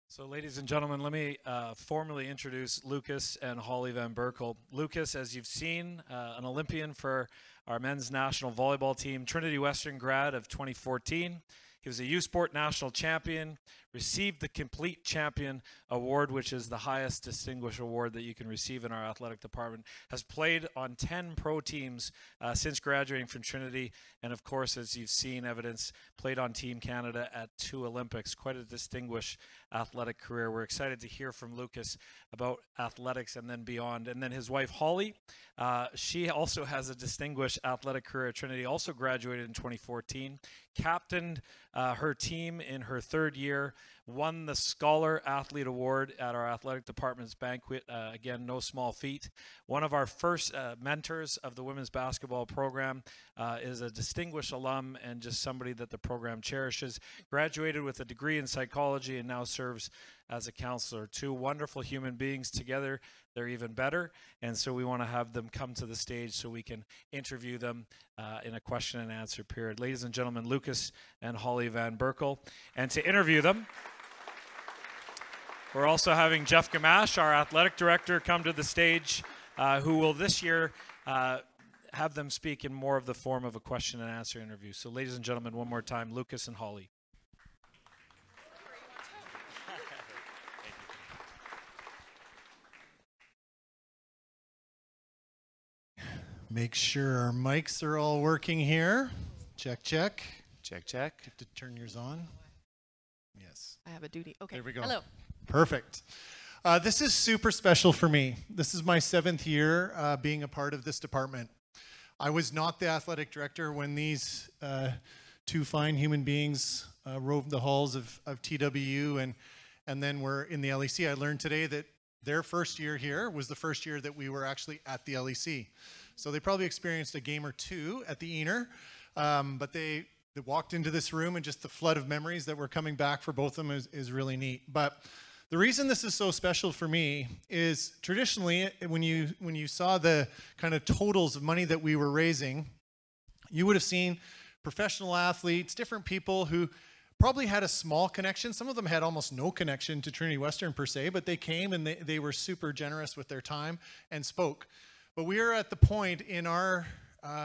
So ladies and gentlemen, let me formally introduce Lucas and Holly VanBerkel. Lucas, as you've seen, an Olympian for our men's national volleyball team, Trinity Western grad of 2014. He was a U Sport national champion, received the Complete Champion Award, which is the highest distinguished award that you can receive in our athletic department, has played on 10 pro teams since graduating from Trinity, and of course, as you've seen evidence, played on Team Canada at 2 Olympics. Quite a distinguished athletic career. We're excited to hear from Lucas about athletics and then beyond. And then his wife, Holly, she also has a distinguished athletic career at Trinity, also graduated in 2014, captained her team in her 3rd year, won the Scholar Athlete Award at our athletic department's banquet. Again, no small feat. One of our first mentors of the women's basketball program, is a distinguished alum and just somebody that the program cherishes. Graduated with a degree in psychology and now serves as a counselor. 2 wonderful human beings together. They're even better. And so we want to have them come to the stage so we can interview them in a question and answer period. Ladies and gentlemen, Lucas and Holly VanBerkel. And to interview them, we're also having Jeff Gamache, our athletic director, come to the stage, who will this year have them speak in more of the form of a question and answer interview. So ladies and gentlemen, one more time, Lucas and Holly. Make sure our mics are all working here. Check, check. Check, check. You have to turn yours on. Yes. I have a duty. Okay. There we go. Hello. Perfect. This is super special for me. This is my 7th year being a part of this department. I was not the athletic director when these 2 fine human beings roved the halls of TWU and then were in the LEC. I learned today that their first year here was the first year that we were actually at the LEC. So they probably experienced a game or 2 at the Eaner, but they walked into this room and just the flood of memories that were coming back for both of them is really neat. But the reason this is so special for me is traditionally when you saw the kind of totals of money that we were raising, you would have seen professional athletes, different people who probably had a small connection. Some of them had almost no connection to Trinity Western per se, but they came and they were super generous with their time and spoke. But we are at the point in our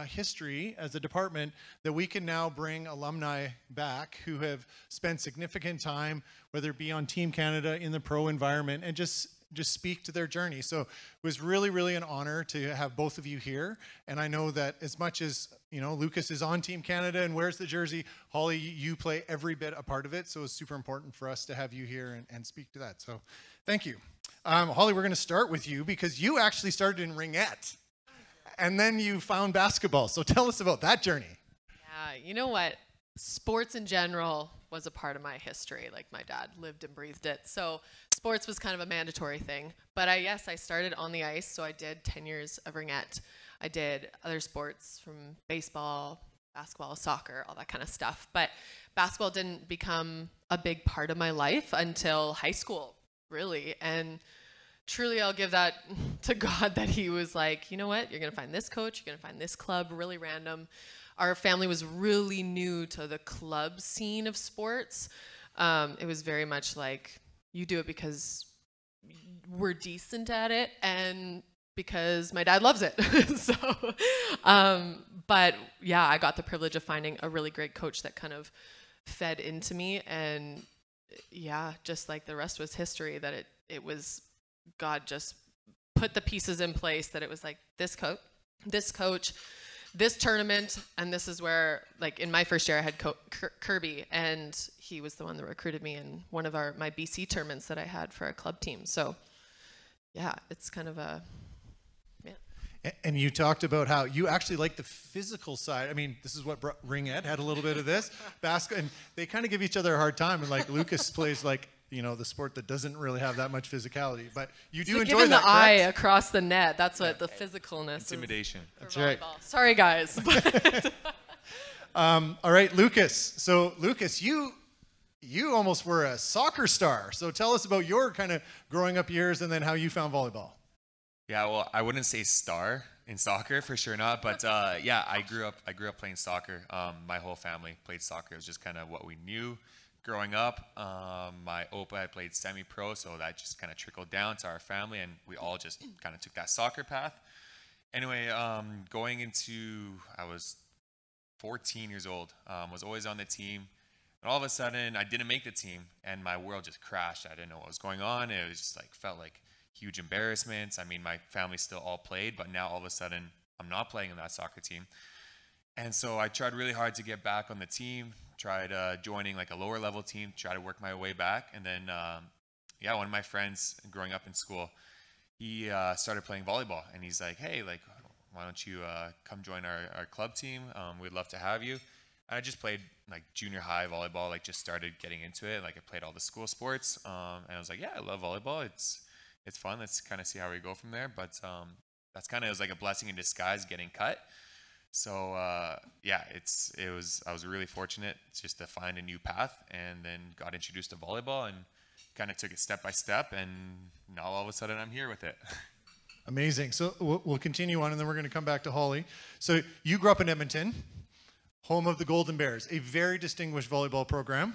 history as a department that we can now bring alumni back who have spent significant time, whether it be on Team Canada in the pro environment, and just speak to their journey. So it was really, really an honor to have both of you here. And I know that as much as, you know, Lucas is on Team Canada and wears the jersey, Holly, you play every bit a part of it. So it's super important for us to have you here and speak to that. So thank you. Holly, we're going to start with you because you actually started in ringette. And then you found basketball. So tell us about that journey. Yeah, you know what? Sports in general was a part of my history. Like my dad lived and breathed it. So sports was kind of a mandatory thing. But yes, I started on the ice. So I did 10 years of ringette. I did other sports from baseball, basketball, soccer, all that kind of stuff. But basketball didn't become a big part of my life until high school, really. And truly, I'll give that to God that he was like, you know what, you're going to find this coach, you're going to find this club, really random. Our family was really new to the club scene of sports. It was very much like, you do it because we're decent at it and because my dad loves it. So, but yeah, I got the privilege of finding a really great coach that kind of fed into me. And yeah, just like the rest was history, that it was, God just put the pieces in place that it was like this coach, this tournament, and this is where, like in my first year I had Kirby, and he was the one that recruited me in one of my BC tournaments that I had for a club team. So yeah, it's kind of a, yeah. And you talked about how you actually like the physical side. I mean, this is what ringette had a little bit of this and they kind of give each other a hard time. And like Lucas plays like, you know, the sport that doesn't really have that much physicality, but you do enjoy that. The eye across the net. That's what the physicalness intimidation. That's right. Sorry, guys. All right, Lucas. So Lucas, you almost were a soccer star. So tell us about your kind of growing up years and then how you found volleyball. Yeah, well, I wouldn't say star in soccer, for sure not. But yeah, I grew up playing soccer. My whole family played soccer. It was just kind of what we knew growing up. My Opa had played semi-pro, so that just kind of trickled down to our family, and we all just kind of took that soccer path. Anyway, going into, I was 14 years old, was always on the team. And all of a sudden, I didn't make the team, and my world just crashed. I didn't know what was going on. It was just like, felt like huge embarrassments. I mean, my family still all played, but now all of a sudden, I'm not playing in that soccer team. And so I tried really hard to get back on the team, tried joining like a lower level team, try to work my way back. And then, yeah, one of my friends growing up in school, he started playing volleyball, and he's like, hey, like, why don't you come join our club team? We'd love to have you. And I just played like junior high volleyball, like just started getting into it. Like I played all the school sports, and I was like, yeah, I love volleyball. It's fun. Let's kind of see how we go from there. But that's kind of, it was like a blessing in disguise getting cut. So yeah, I was really fortunate just to find a new path, and then got introduced to volleyball and kind of took it step by step, and now all of a sudden I'm here with it. Amazing. So we'll continue on, and then we're going to come back to Holly. So you grew up in Edmonton, home of the Golden Bears, a very distinguished volleyball program.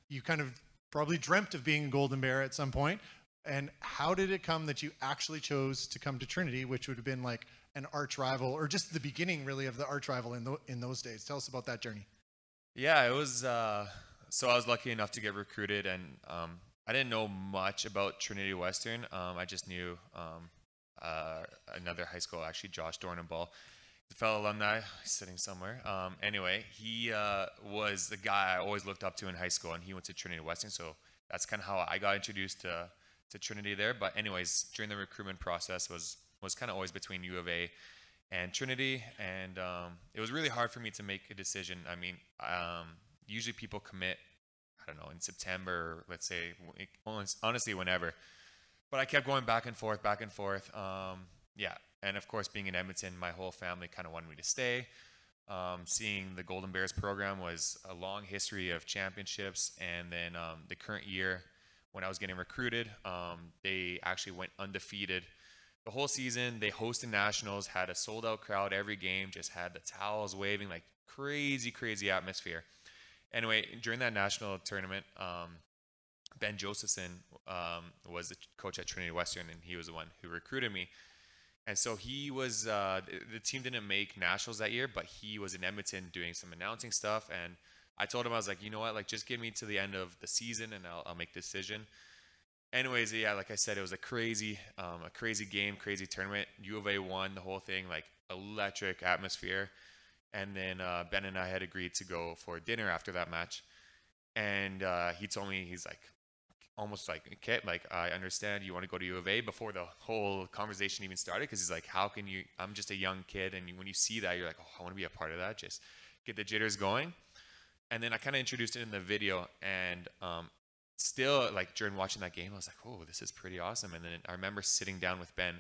You kind of probably dreamt of being a Golden Bear at some point. And how did it come that you actually chose to come to Trinity, which would have been like an arch rival, or just the beginning really of the arch rival in those days? Tell us about that journey. Yeah, it was, so I was lucky enough to get recruited, and I didn't know much about Trinity Western. I just knew another high school, actually, Josh Dornenball, the fellow alumni, sitting somewhere. Anyway, he was the guy I always looked up to in high school, and he went to Trinity Western, so that's kind of how I got introduced to Trinity there. But anyways, during the recruitment process was kind of always between U of A and Trinity, and it was really hard for me to make a decision. I mean, usually people commit, I don't know, in September, or let's say, honestly, whenever. But I kept going back and forth. Yeah, and of course, being in Edmonton, my whole family kind of wanted me to stay. Seeing the Golden Bears program was a long history of championships, and then the current year, when I was getting recruited, they actually went undefeated the whole season. They hosted nationals, had a sold-out crowd every game, just had the towels waving, like crazy atmosphere. Anyway, during that national tournament, Ben Josephson was the coach at Trinity Western, and he was the one who recruited me. And so he was, the team didn't make nationals that year, but he was in Edmonton doing some announcing stuff. And I told him, I was like, you know what, like, just get me to the end of the season, and I'll make a decision. Anyways, yeah, like I said, it was a crazy game, crazy tournament. U of A won the whole thing, like electric atmosphere. And then Ben and I had agreed to go for dinner after that match. And he told me, he's like, almost like, okay, like, I understand you want to go to U of A, before the whole conversation even started, because he's like, how can you, I'm just a young kid, and when you see that, you're like, oh, I want to be a part of that, just get the jitters going. And then I kind of introduced it in the video, and still, like, during watching that game, I was like, oh, this is pretty awesome. And then I remember sitting down with Ben,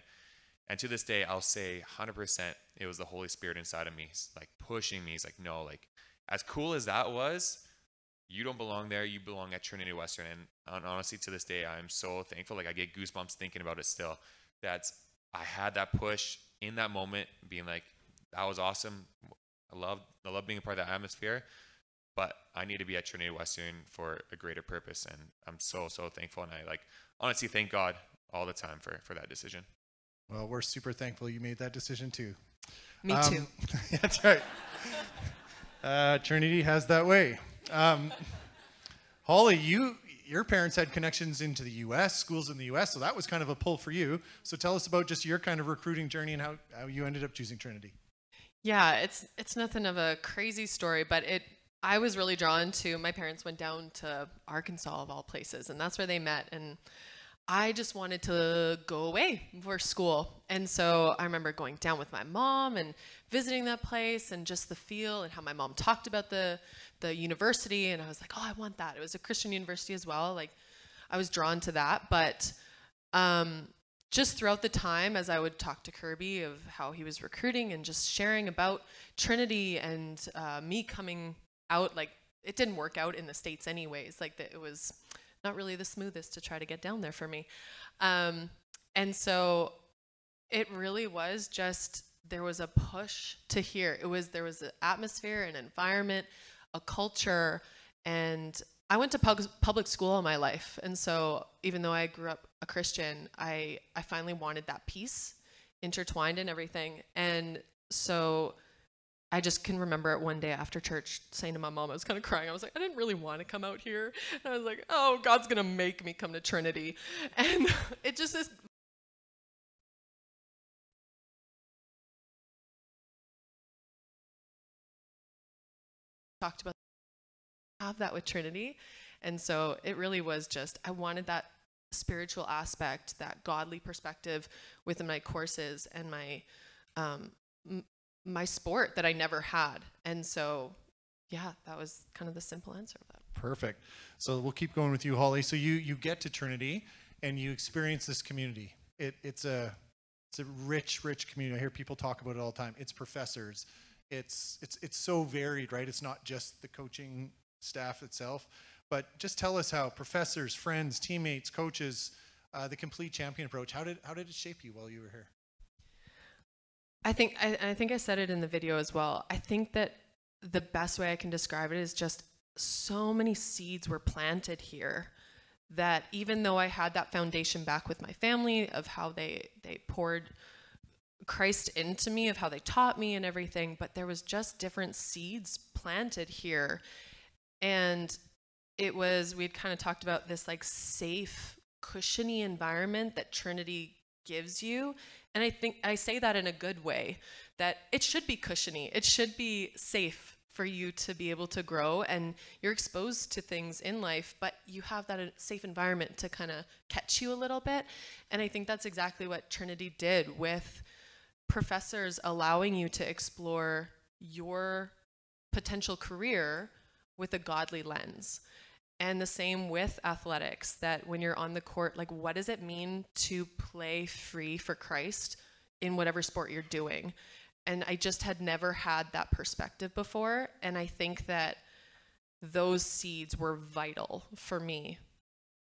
and to this day, I'll say 100% it was the Holy Spirit inside of me, like, pushing me. He's like, no, like, as cool as that was, you don't belong there. You belong at Trinity Western. And honestly, to this day, I'm so thankful. Like, I get goosebumps thinking about it still, that I had that push in that moment, being like, that was awesome. I love being a part of that atmosphere, but I need to be at Trinity Western for a greater purpose. And I'm so thankful. And I, like, honestly thank God all the time for that decision. Well, we're super thankful you made that decision too. Me too. That's right. Trinity has that way. Holly, your parents had connections into the U.S., schools in the U.S., so that was kind of a pull for you. So tell us about just your kind of recruiting journey and how you ended up choosing Trinity. Yeah, it's nothing of a crazy story, but I was really drawn to, my parents went down to Arkansas of all places, and that's where they met, and I just wanted to go away for school. And so I remember going down with my mom and visiting that place, and just the feel and how my mom talked about the university. And I was like, oh, I want that. It was a Christian university as well. Like, I was drawn to that. But just throughout the time, as I would talk to Kirby of how he was recruiting and just sharing about Trinity and me coming out, like, it didn't work out in the States anyways. Like, it was not really the smoothest to try to get down there for me. And so It really was just, there was a push to hear. There was an atmosphere, an environment, a culture, and I went to public school all my life. And so even though I grew up a Christian, I finally wanted that peace intertwined in everything. And so I just can remember it one day after church saying to my mom, I was kind of crying. I was like, I didn't really want to come out here. And I was like, oh, God's going to make me come to Trinity. And it just is. Talked about have that with Trinity. And so it really was just, I wanted that spiritual aspect, that godly perspective within my courses and my my sport that I never had. And so, yeah, that was kind of the simple answer of that. Perfect. So we'll keep going with you, Holly. So you get to Trinity and you experience this community. It's a rich community. I hear people talk about it all the time. It's professors. It's so varied, right? It's not just the coaching staff itself, but just tell us how professors, friends, teammates, coaches, the complete champion approach. How did it shape you while you were here? I think I said it in the video as well. I think that the best way I can describe it is just so many seeds were planted here that even though I had that foundation back with my family of how they poured Christ into me, of how they taught me and everything, but there was just different seeds planted here. And it was, we had kind of talked about this like safe, cushiony environment that Trinity gives you. And I think I say that in a good way, that it should be cushiony. It should be safe for you to be able to grow, and you're exposed to things in life, but you have that safe environment to kind of catch you a little bit. And I think that's exactly what Trinity did with professors allowing you to explore your potential career with a godly lens. And the same with athletics, that when you're on the court, like, what does it mean to play free for Christ in whatever sport you're doing? And I just had never had that perspective before. And I think that those seeds were vital for me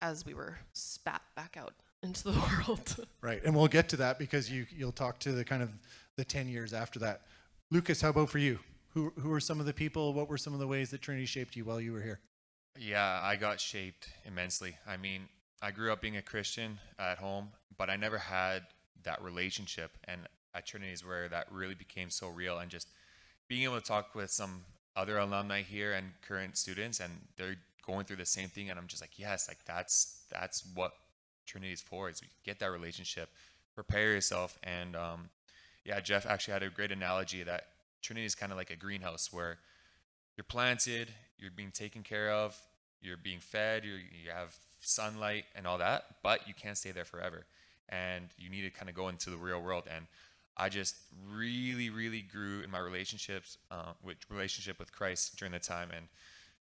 as we were spat back out into the world. Right. And we'll get to that because you'll talk to the kind of the 10 years after that. Lucas, how about for you? Who were some of the people? What were some of the ways that Trinity shaped you while you were here? Yeah, I got shaped immensely. I mean, I grew up being a Christian at home, but I never had that relationship. And at Trinity is where that really became so real. And just being able to talk with some other alumni here and current students, and they're going through the same thing. And I'm just like, yes, like that's what Trinity is for, is you get that relationship, prepare yourself. And yeah, Jeff actually had a great analogy that Trinity is kind of like a greenhouse where you're planted, you're being taken care of, you're being fed, you have sunlight and all that, but you can't stay there forever. And you need to kind of go into the real world. And I just really, really grew in my relationship with Christ during the time, and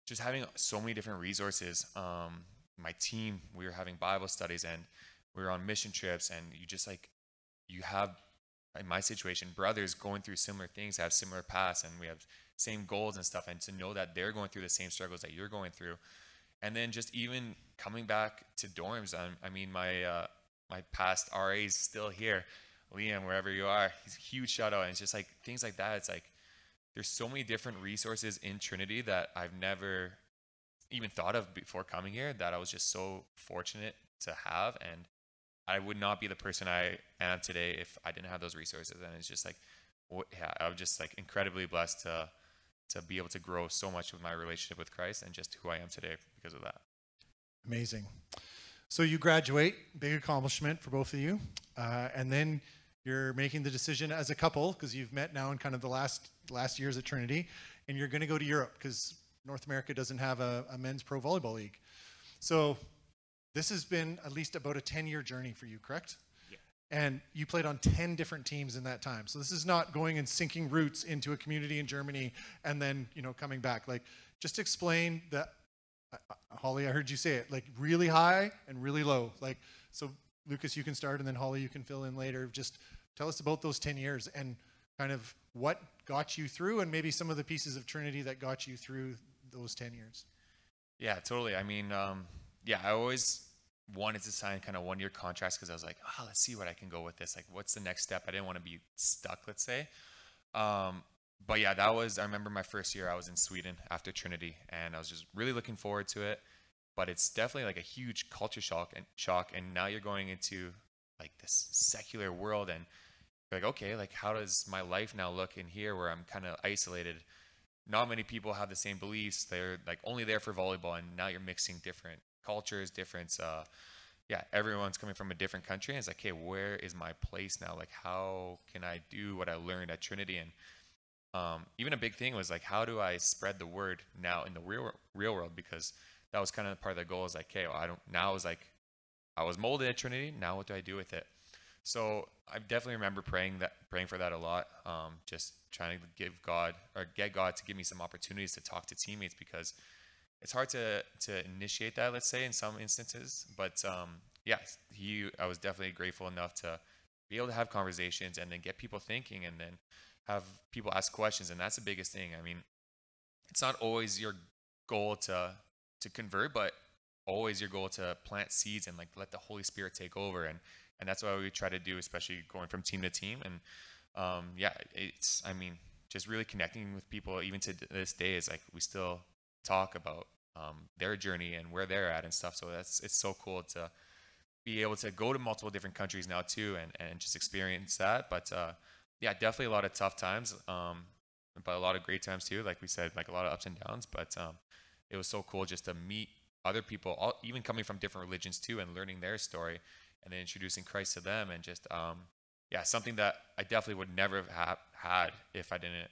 just having so many different resources. My team, we were having Bible studies and we were on mission trips, and you have, in my situation, brothers going through similar things, have similar paths, and we have same goals and stuff, and to know that they're going through the same struggles that you're going through. And then just even coming back to dorms, I mean, my past RA is still here. Liam, wherever you are, he's a huge shout out. And it's just like things like that. It's like there's so many different resources in Trinity that I've never even thought of before coming here, that I was just so fortunate to have. And I would not be the person I am today if I didn't have those resources. And it's just like, yeah, I'm just like incredibly blessed to be able to grow so much with my relationship with Christ and just who I am today because of that. Amazing. So you graduate, big accomplishment for both of you. And then you're making the decision as a couple, because you've met now in kind of the last years at Trinity, and you're going to go to Europe because North America doesn't have a men's pro volleyball league. So this has been at least about a 10-year journey for you, correct? Yeah. And you played on 10 different teams in that time. So this is not going and sinking roots into a community in Germany and then, coming back. Like, just explain that, Holly, I heard you say it, like really high and really low. Like, so Lucas, you can start, and then Holly, you can fill in later. Just tell us about those 10 years and kind of what got you through, and maybe some of the pieces of Trinity that got you through those 10 years. Yeah, totally. I mean, yeah, I always wanted to sign kind of 1-year contracts because I was like, oh, let's see what I can go with this. Like, what's the next step? I didn't want to be stuck, let's say. But yeah, I remember my first year I was in Sweden after Trinity, and I was just really looking forward to it. But it's definitely like a huge culture shock. And now you're going into like this secular world, and you're like, okay, like how does my life now look in here where I'm kind of isolated? Not many people have the same beliefs. They're like only there for volleyball, and now you're mixing different cultures, everyone's coming from a different country. And it's like, okay, where is my place now? Like, how can I do what I learned at Trinity? And even a big thing was like, how do I spread the word now in the real world? Because that was kind of part of the goal. Is like, okay, I was molded at Trinity. Now what do I do with it? So I definitely remember praying for that a lot. Just trying to get God to give me some opportunities to talk to teammates, because it's hard to initiate that, let's say, in some instances. But I was definitely grateful enough to be able to have conversations and then get people thinking, and then have people ask questions. And that's the biggest thing. I mean, it's not always your goal to convert, but always your goal to plant seeds and like let the Holy Spirit take over. And that's what we try to do, especially going from team to team. And just really connecting with people even to this day is like, we still talk about their journey and where they're at and stuff. So it's so cool to be able to go to multiple different countries now too, and just experience that. But definitely a lot of tough times, but a lot of great times too. Like we said, like a lot of ups and downs. But it was so cool just to meet other people, even coming from different religions too, and learning their story, and then introducing Christ to them. And just something that I definitely would never have had if I didn't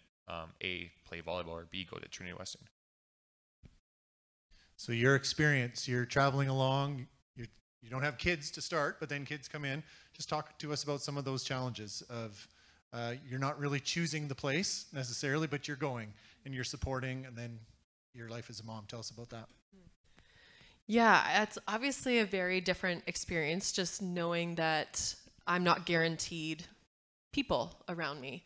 A, play volleyball, or B, go to Trinity Western. So your experience, you're traveling along, you don't have kids to start, but then kids come in. Just talk to us about some of those challenges of you're not really choosing the place necessarily, but you're going and you're supporting, and then your life as a mom. Tell us about that. Yeah, it's obviously a very different experience, just knowing that I'm not guaranteed people around me.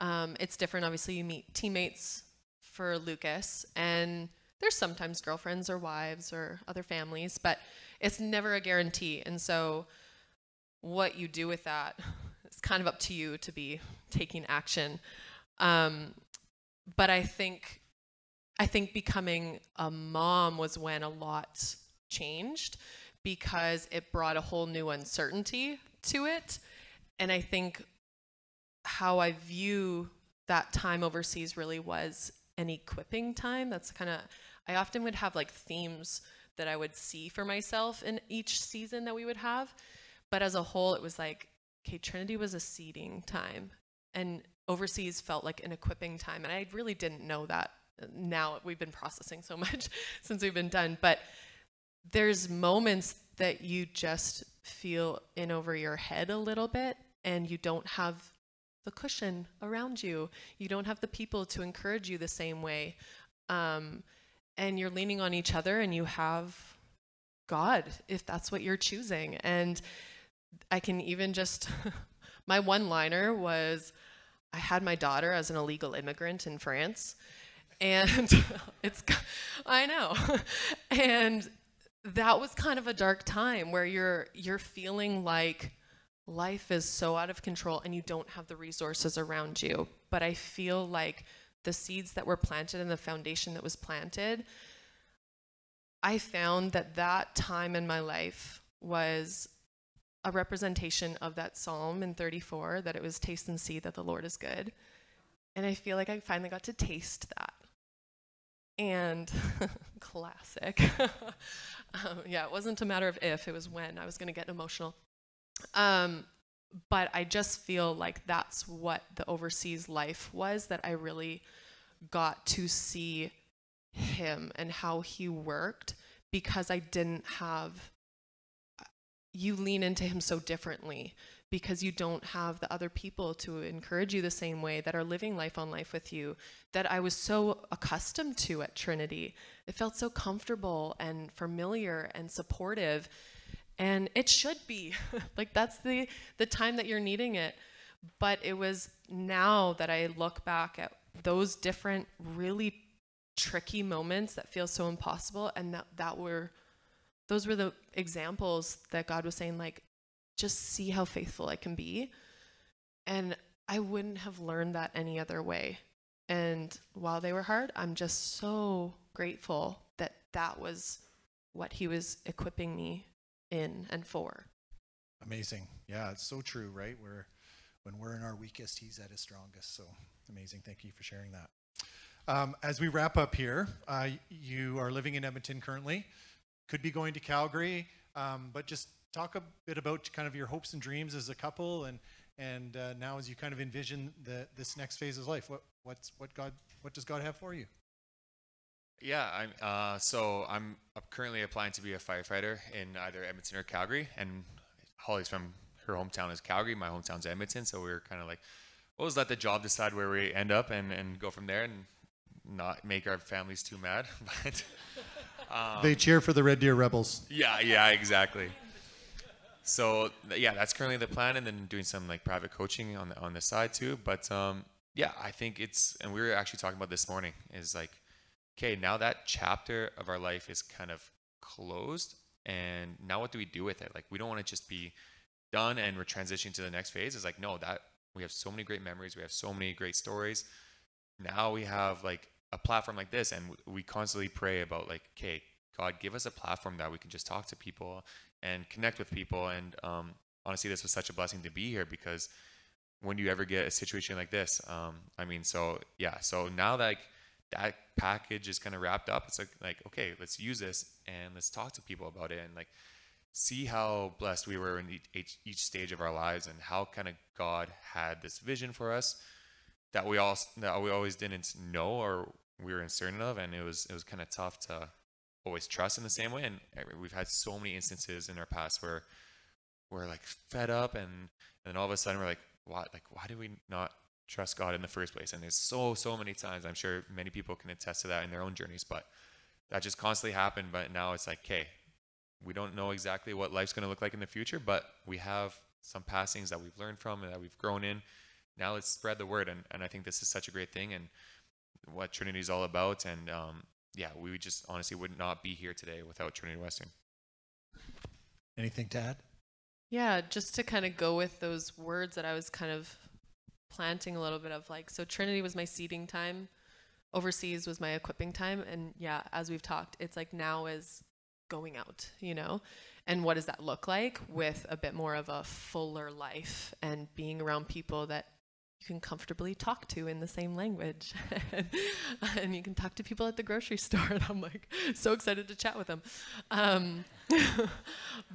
It's different. Obviously, you meet teammates for Lucas, and there's sometimes girlfriends or wives or other families, but it's never a guarantee. And so what you do with that is kind of up to you to be taking action. But I think becoming a mom was when a lot changed, because it brought a whole new uncertainty to it. And I think how I view that time overseas really was an equipping time. That's kind of, I often would have like themes that I would see for myself in each season that we would have. But as a whole, it was like, okay, Trinity was a seeding time, and overseas felt like an equipping time. And I really didn't know that. Now we've been processing so much since we've been done, but there's moments that you just feel in over your head a little bit, and you don't have the cushion around you. You don't have the people to encourage you the same way. And you're leaning on each other, and you have God, if that's what you're choosing. And I can even just, my one-liner was, I had my daughter as an illegal immigrant in France. And I know. And that was kind of a dark time where you're feeling like life is so out of control and you don't have the resources around you. But I feel like the seeds that were planted and the foundation that was planted, I found that time in my life was a representation of that Psalm in 34, that it was taste and see that the Lord is good. And I feel like I finally got to taste that. And classic. It wasn't a matter of if, it was when I was going to get emotional. But I just feel like that's what the overseas life was, that I really got to see him and how he worked, because I didn't have, you lean into him so differently because you don't have the other people to encourage you the same way that are living life on life with you, that I was so accustomed to at Trinity. It felt so comfortable and familiar and supportive, and it should be. Like, that's the time that you're needing it. But it was now that I look back at those different really tricky moments that feel so impossible, and that were those were the examples that God was saying, like, just see how faithful I can be. And I wouldn't have learned that any other way. And while they were hard, I'm just so grateful that that was what he was equipping me in and for. Amazing. Yeah, it's so true, right? When we're in our weakest, he's at his strongest. So amazing. Thank you for sharing that. As we wrap up here, you are living in Edmonton currently, could be going to Calgary, but just talk a bit about kind of your hopes and dreams as a couple, and now as you kind of envision this next phase of life. What does God have for you? Yeah, I'm currently applying to be a firefighter in either Edmonton or Calgary, and Holly's from her hometown is Calgary, my hometown's Edmonton, so we were kind of like, we'll just let the job decide where we end up and go from there and not make our families too mad. But they cheer for the Red Deer Rebels. Yeah, exactly. So yeah, that's currently the plan, and then doing some like private coaching on the side too. But yeah, I think and we were actually talking about this morning, is like, okay, now that chapter of our life is kind of closed, and now what do we do with it? Like, we don't want to just be done and we're transitioning to the next phase. It's like, no, that we have so many great memories, we have so many great stories. Now we have like a platform like this, and we constantly pray about like, okay, God, give us a platform that we can just talk to people and connect with people. And honestly, this was such a blessing to be here, because when do you ever get a situation like this? So now that that package is kind of wrapped up, it's like, okay, let's use this and let's talk to people about it, and like see how blessed we were in each stage of our lives, and how kind of God had this vision for us that we always didn't know, or we were uncertain of, and it was kind of tough to always trust in the same way. And we've had so many instances in our past where we're like fed up, and then all of a sudden we're like, why did we not trust God in the first place? And there's so many times, I'm sure many people can attest to that in their own journeys, but that just constantly happened. But now it's like, okay, we don't know exactly what life's going to look like in the future, but we have some passings that we've learned from and that we've grown in. Now let's spread the word, and I think this is such a great thing, and what Trinity is all about. And we just honestly would not be here today without Trinity Western. Anything to add? Yeah, just to kind of go with those words that I was kind of planting a little bit of, like, so Trinity was my seeding time, overseas was my equipping time, and yeah, as we've talked, it's like now is going out, and what does that look like with a bit more of a fuller life and being around people that you can comfortably talk to in the same language. And you can talk to people at the grocery store, and I'm like so excited to chat with them.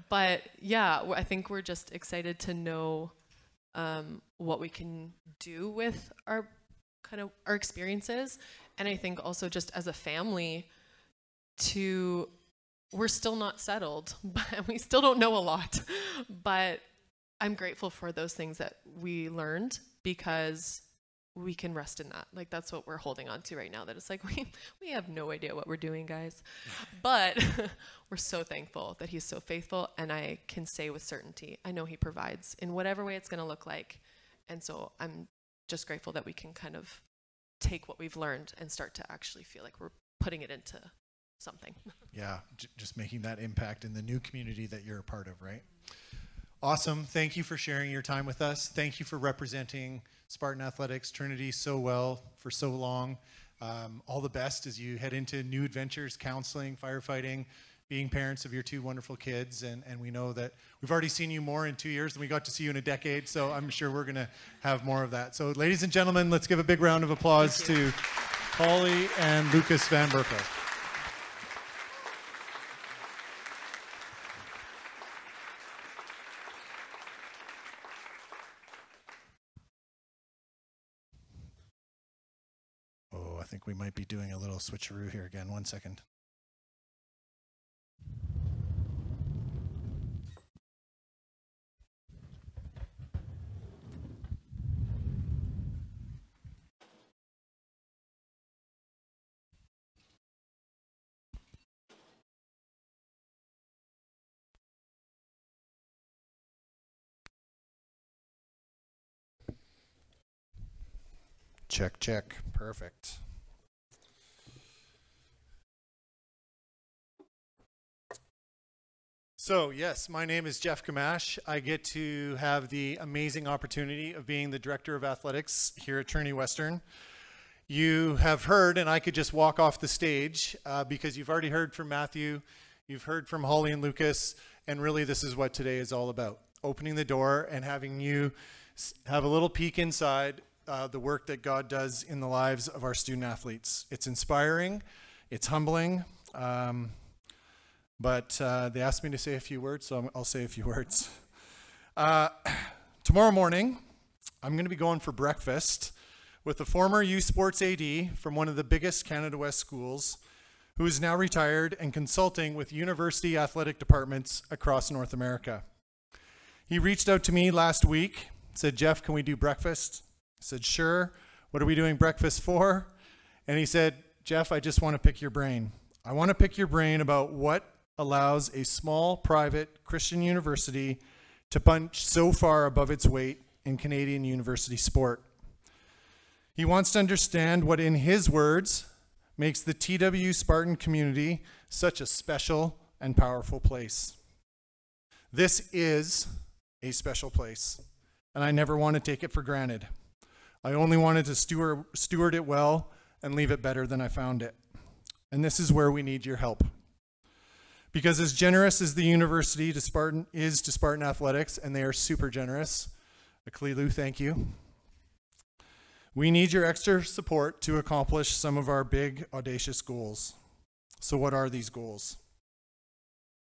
But yeah, I think we're just excited to know what we can do with our experiences. And I think also just as a family we're still not settled, but we still don't know a lot, but I'm grateful for those things that we learned, because we can rest in that. Like, that's what we're holding on to right now, that it's like, we have no idea what we're doing, guys, but we're so thankful that he's so faithful. And I can say with certainty, I know he provides in whatever way it's going to look like. And so I'm just grateful that we can kind of take what we've learned and start to actually feel like we're putting it into something. Yeah, just making that impact in the new community that you're a part of, right? Awesome. Thank you for sharing your time with us. Thank you for representing Spartan Athletics, Trinity, so well for so long. All the best as you head into new adventures, counseling, firefighting, being parents of your two wonderful kids. And we know that we've already seen you more in 2 years than we got to see you in a decade, so I'm sure we're going to have more of that. So ladies and gentlemen, let's give a big round of applause to Holly and Lucas VanBerkel. I think we might be doing a little switcheroo here again. 1 second. Check. Perfect. So yes, my name is Jeff Kamash. I get to have the amazing opportunity of being the Director of Athletics here at Trinity Western. You have heard, and I could just walk off the stage because you've already heard from Matthew, you've heard from Holly and Lucas, and really this is what today is all about. Opening the door and having you have a little peek inside the work that God does in the lives of our student athletes. It's inspiring, it's humbling, but they asked me to say a few words, so I'll say a few words. Tomorrow morning, I'm going to be going for breakfast with a former youth sports AD from one of the biggest Canada West schools, who is now retired and consulting with university athletic departments across North America. He reached out to me last week, said, Jeff, can we do breakfast? I said, sure. What are we doing breakfast for? And he said, Jeff, I just want to pick your brain. I want to pick your brain about what allows a small private Christian university to punch so far above its weight in Canadian university sport. He wants to understand what, in his words, makes the TW Spartan community such a special and powerful place. This is a special place, and I never want to take it for granted. I only wanted to steward it well and leave it better than I found it. And this is where we need your help. Because as generous as the university is to Spartan Athletics, and they are super generous, Aklilu, thank you. We need your extra support to accomplish some of our big, audacious goals. So what are these goals?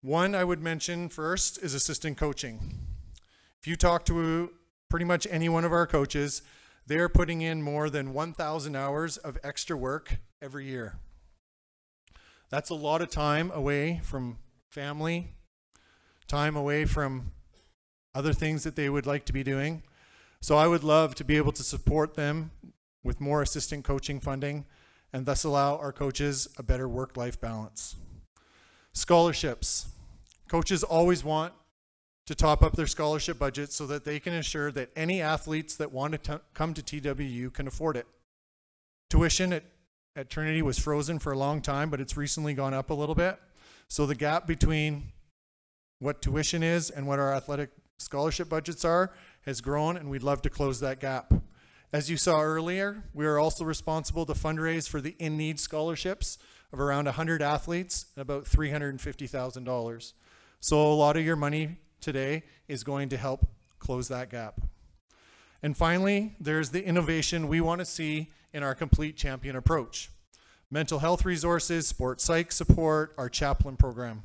One I would mention first is assistant coaching. If you talk to pretty much any one of our coaches, they're putting in more than 1,000 hours of extra work every year. That's a lot of time away from family, time away from other things that they would like to be doing. So I would love to be able to support them with more assistant coaching funding and thus allow our coaches a better work-life balance. Scholarships. Coaches always want to top up their scholarship budget so that they can ensure that any athletes that want to come to TWU can afford it. Tuition at Trinity was frozen for a long time, but it's recently gone up a little bit. So the gap between what tuition is and what our athletic scholarship budgets are has grown, and we'd love to close that gap. As you saw earlier, we are also responsible to fundraise for the in-need scholarships of around 100 athletes and about $350,000. So a lot of your money today is going to help close that gap. And finally, there's the innovation we want to see in our complete champion approach. Mental health resources, sports psych support, our chaplain program.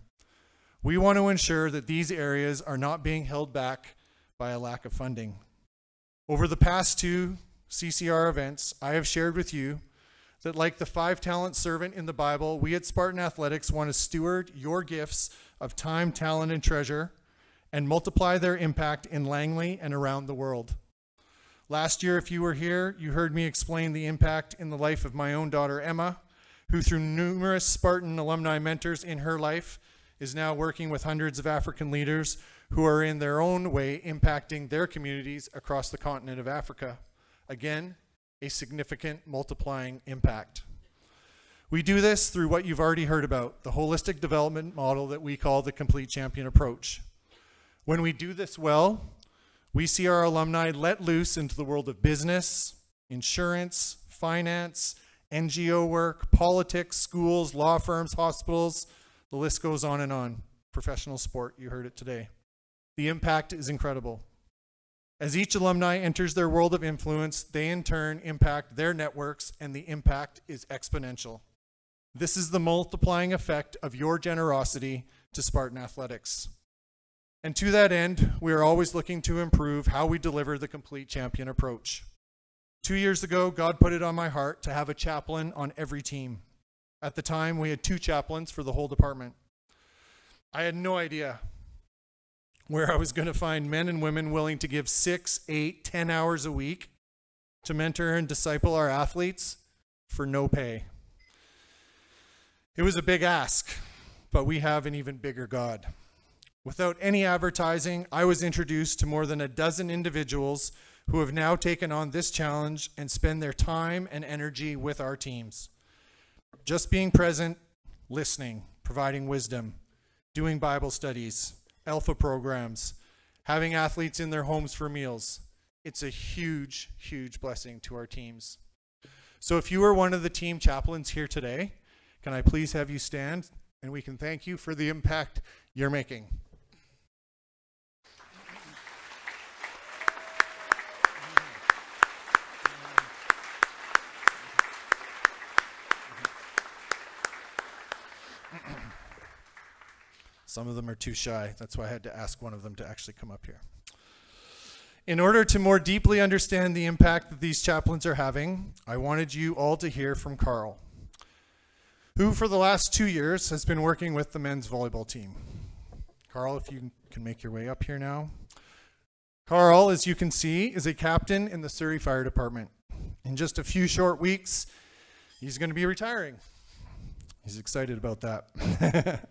We want to ensure that these areas are not being held back by a lack of funding. Over the past 2 CCR events, I have shared with you that like the 5-talent servant in the Bible, we at Spartan Athletics want to steward your gifts of time, talent, and treasure and multiply their impact in Langley and around the world. Last year, if you were here, you heard me explain the impact in the life of my own daughter, Emma, who through numerous Spartan alumni mentors in her life is now working with hundreds of African leaders who are in their own way impacting their communities across the continent of Africa. Again, a significant multiplying impact. We do this through what you've already heard about, the holistic development model that we call the complete champion approach. When we do this well, we see our alumni let loose into the world of business, insurance, finance, NGO work, politics, schools, law firms, hospitals, the list goes on and on. Professional sport, you heard it today. The impact is incredible. As each alumni enters their world of influence, they in turn impact their networks, and the impact is exponential. This is the multiplying effect of your generosity to Spartan Athletics. And to that end, we are always looking to improve how we deliver the complete champion approach. 2 years ago, God put it on my heart to have a chaplain on every team. At the time, we had 2 chaplains for the whole department. I had no idea where I was going to find men and women willing to give 6, 8, 10 hours a week to mentor and disciple our athletes for no pay. It was a big ask, but we have an even bigger God. Without any advertising, I was introduced to more than a dozen individuals who have now taken on this challenge and spend their time and energy with our teams. Just being present, listening, providing wisdom, doing Bible studies, alpha programs, having athletes in their homes for meals. It's a huge, huge blessing to our teams. So if you are one of the team chaplains here today, can I please have you stand and we can thank you for the impact you're making. Some of them are too shy. That's why I had to ask one of them to actually come up here. In order to more deeply understand the impact that these chaplains are having, I wanted you all to hear from Carl, who for the last 2 years has been working with the men's volleyball team. Carl, if you can make your way up here now. Carl, as you can see, is a captain in the Surrey Fire Department. In just a few short weeks, he's going to be retiring. He's excited about that.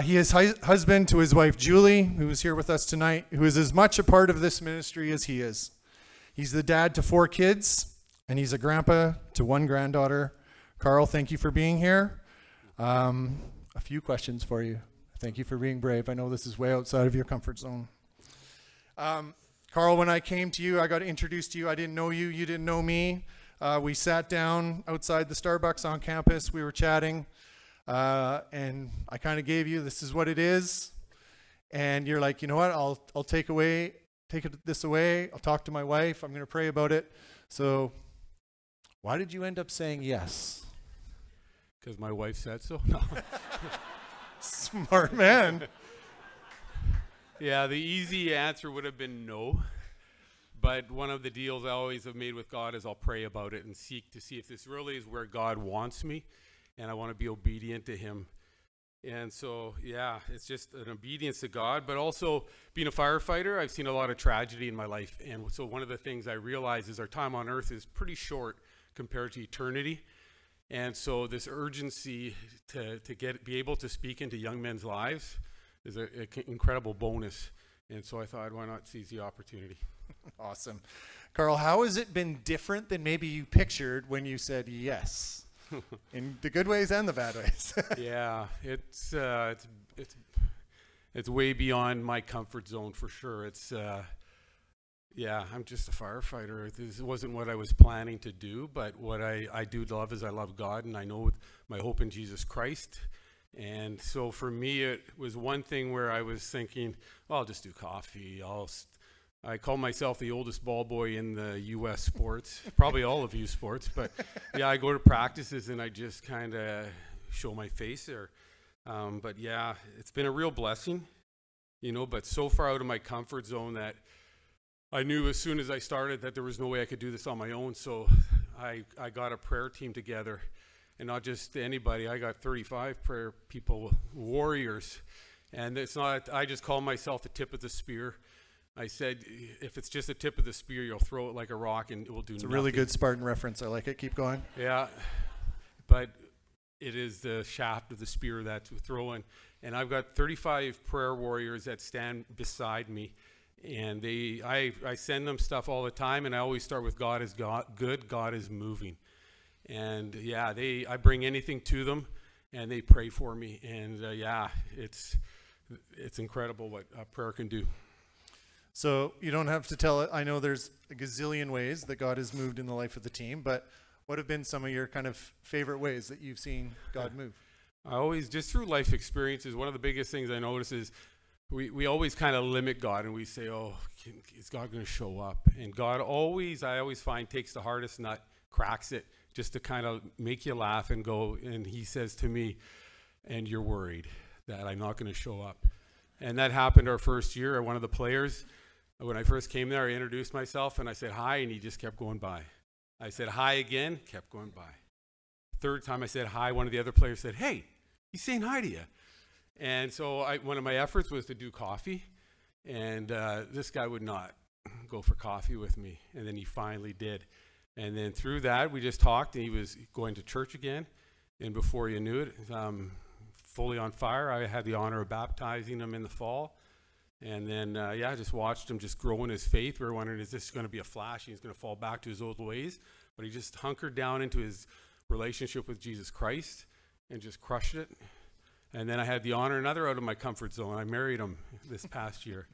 He is husband to his wife, Julie, who is here with us tonight, who is as much a part of this ministry as he is. He's the dad to 4 kids, and he's a grandpa to 1 granddaughter. Carl, thank you for being here. A few questions for you. Thank you for being brave. I know this is way outside of your comfort zone. Carl, when I came to you, I got introduced to you. I didn't know you. You didn't know me. We sat down outside the Starbucks on campus. We were chatting. And I kind of gave you, this is what it is. And you're like, you know what, I'll take this away. I'll talk to my wife. I'm going to pray about it. So why did you end up saying yes? Because my wife said so. No. Smart man. Yeah, the easy answer would have been no. But one of the deals I always have made with God is I'll pray about it and seek to see if this really is where God wants me. And I want to be obedient to him. And so, yeah, it's just an obedience to God. But also, being a firefighter, I've seen a lot of tragedy in my life. And so one of the things I realize is our time on earth is pretty short compared to eternity. And so this urgency to be able to speak into young men's lives is an incredible bonus. And so I thought, why not seize the opportunity? Awesome. Carl, how has it been different than maybe you pictured when you said yes? In the good ways and the bad ways. Yeah, it's way beyond my comfort zone for sure. Yeah, I'm just a firefighter. This wasn't what I was planning to do, but what I do love is I love God, and I know my hope in Jesus Christ. And so for me, it was one thing where I was thinking, well, I'll just do coffee. I call myself the oldest ball boy in the U.S. sports, probably all of you sports, but yeah, I go to practices and I just kind of show my face there. But yeah, it's been a real blessing, but so far out of my comfort zone that I knew as soon as I started that there was no way I could do this on my own. So I got a prayer team together, and not just anybody. I got 35 prayer people, warriors, and it's not, I just call myself the tip of the spear. I said, if it's just the tip of the spear, you'll throw it like a rock and it will do nothing. It's a really good Spartan reference. I like it. Keep going. Yeah, but it is the shaft of the spear that's throwing. And I've got 35 prayer warriors that stand beside me. And I send them stuff all the time, and I always start with God is good, God is moving. And yeah, I bring anything to them, and they pray for me. And yeah, it's incredible what prayer can do. So you don't have to tell it. I know there's a gazillion ways that God has moved in the life of the team, but what have been some of your kind of favorite ways that you've seen God move? I always, just through life experiences, one of the biggest things I notice is we always kind of limit God, and we say, oh, is God going to show up? And God always, I always find, takes the hardest nut, cracks it, just to kind of make you laugh and go, and he says to me, and you're worried that I'm not going to show up. And that happened our first year. One of the players, when I first came there, I introduced myself and I said hi, and he just kept going by. I said hi again, kept going by. Third time I said hi, one of the other players said, hey, he's saying hi to you. And so one of my efforts was to do coffee, and this guy would not go for coffee with me, and then he finally did. And then through that, we just talked, and he was going to church again, and before you knew it, fully on fire. I had the honor of baptizing him in the fall. And then, yeah, I just watched him just grow in his faith. We were wondering, is this going to be a flash? He's going to fall back to his old ways. But he just hunkered down into his relationship with Jesus Christ and just crushed it. And then I had the honor, another out of my comfort zone. I married him this past year.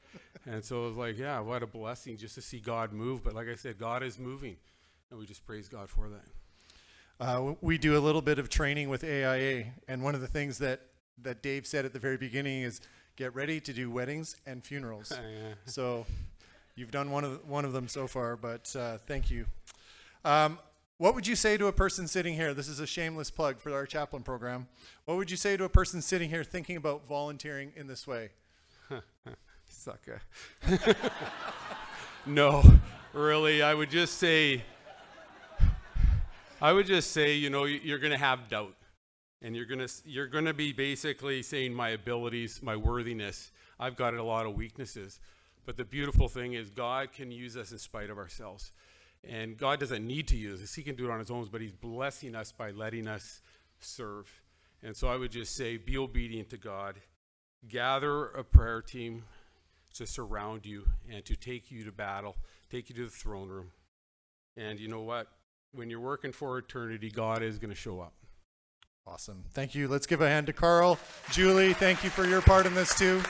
And so it was like, yeah, what a blessing just to see God move. But like I said, God is moving. And we just praise God for that. We do a little bit of training with AIA. And one of the things that Dave said at the very beginning is get ready to do weddings and funerals. Yeah. So you've done one of them so far, but thank you. What would you say to a person sitting here? This is a shameless plug for our chaplain program. What would you say to a person sitting here thinking about volunteering in this way? Sucker. No, really, I would just say, you know, you're going to have doubt. And you're going to be basically saying my abilities, my worthiness. I've got a lot of weaknesses. But the beautiful thing is God can use us in spite of ourselves. And God doesn't need to use us. He can do it on his own, but he's blessing us by letting us serve. And so I would just say, be obedient to God. Gather a prayer team to surround you and to take you to battle, take you to the throne room. And you know what? When you're working for eternity, God is going to show up. Awesome. Thank you. Let's give a hand to Carl. Julie, thank you for your part in this too.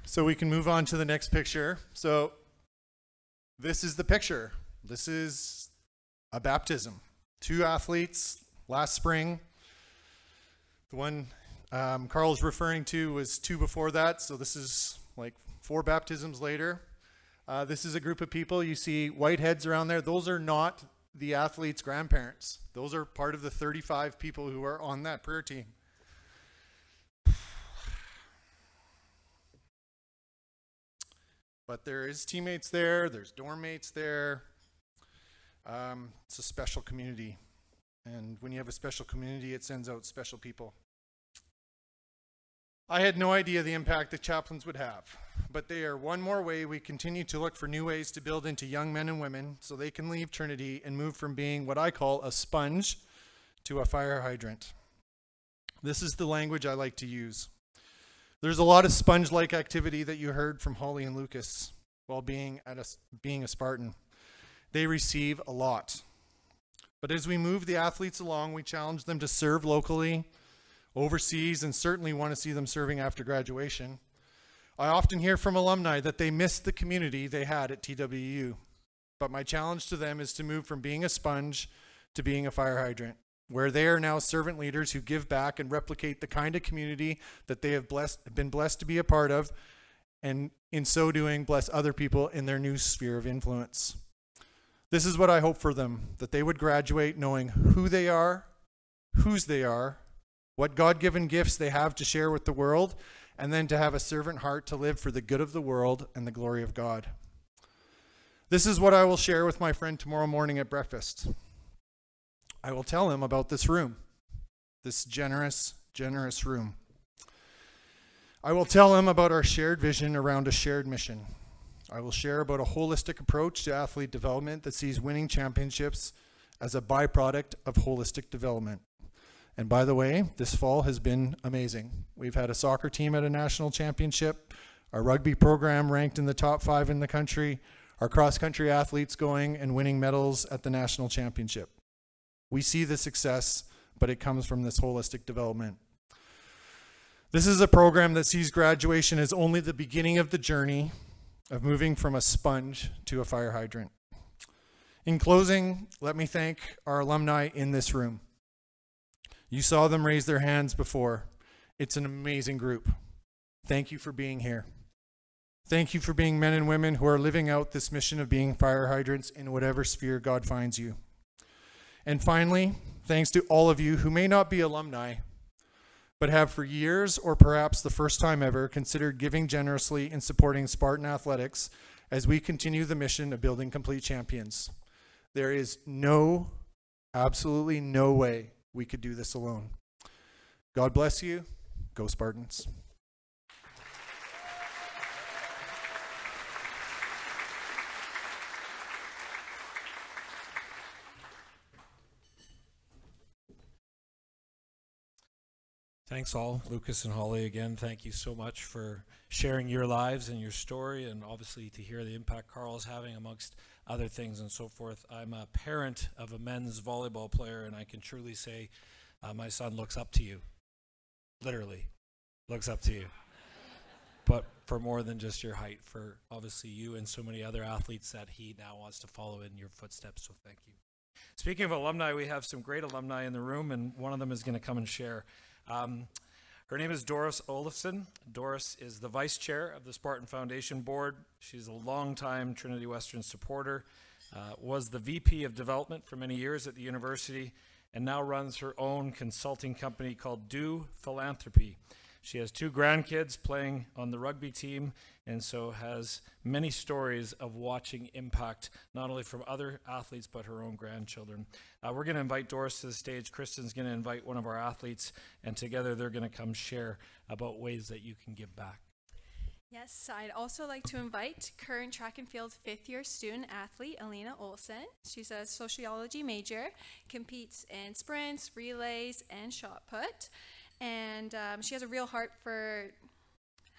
So we can move on to the next picture. So this is the picture. This is a baptism. 2 athletes last spring. The one Carl's referring to was 2 before that. So this is like 4 baptisms later. This is a group of people. You see white heads around there. Those are not the athletes' grandparents. Those are part of the 35 people who are on that prayer team. But there is teammates there, there's dorm mates there. It's a special community. And when you have a special community, it sends out special people. I had no idea the impact that chaplains would have, but they are one more way we continue to look for new ways to build into young men and women so they can leave Trinity and move from being what I call a sponge to a fire hydrant. This is the language I like to use. There's a lot of sponge-like activity that you heard from Holly and Lucas while being a Spartan. They receive a lot. But as we move the athletes along, we challenge them to serve locally, overseas, and certainly want to see them serving after graduation. I often hear from alumni that they miss the community they had at TWU. But my challenge to them is to move from being a sponge to being a fire hydrant, where they are now servant leaders who give back and replicate the kind of community that they have been blessed to be a part of, and in so doing, bless other people in their new sphere of influence. This is what I hope for them, that they would graduate knowing who they are, whose they are, what God-given gifts they have to share with the world, and then to have a servant heart to live for the good of the world and the glory of God. This is what I will share with my friend tomorrow morning at breakfast. I will tell him about this room, this generous, generous room. I will tell him about our shared vision around a shared mission. I will share about a holistic approach to athlete development that sees winning championships as a byproduct of holistic development. And by the way, this fall has been amazing. We've had a soccer team at a national championship, our rugby program ranked in the top 5 in the country, our cross-country athletes going and winning medals at the national championship. We see the success, but it comes from this holistic development. This is a program that sees graduation as only the beginning of the journey of moving from a sponge to a fire hydrant. In closing, let me thank our alumni in this room. You saw them raise their hands before. It's an amazing group. Thank you for being here. Thank you for being men and women who are living out this mission of being fire hydrants in whatever sphere God finds you. And finally, thanks to all of you who may not be alumni, but have for years or perhaps the first time ever considered giving generously in supporting Spartan Athletics as we continue the mission of building complete champions. There is absolutely no way we could do this alone. God bless you. Go Spartans. Thanks all, Lucas and Holly. Again, thank you so much for sharing your lives and your story, and obviously to hear the impact Carl is having amongst other things and so forth. I'm a parent of a men's volleyball player, and I can truly say my son looks up to you. Literally, looks up to you. But for more than just your height, for obviously you and so many other athletes that he now wants to follow in your footsteps, so thank you. Speaking of alumni, we have some great alumni in the room, and one of them is going to come and share. Her name is Doris Olafson. Doris is the vice chair of the Spartan Foundation Board. She's a longtime Trinity Western supporter, was the VP of development for many years at the university, and now runs her own consulting company called Do Philanthropy. She has 2 grandkids playing on the rugby team, and so has many stories of watching impact, not only from other athletes, but her own grandchildren. We're going to invite Doris to the stage. Kristen's going to invite one of our athletes, and together they're going to come share about ways that you can give back. Yes, I'd also like to invite current track and field 5th-year student athlete Alina Olsen. She's a sociology major, competes in sprints, relays, and shot put. And she has a real heart for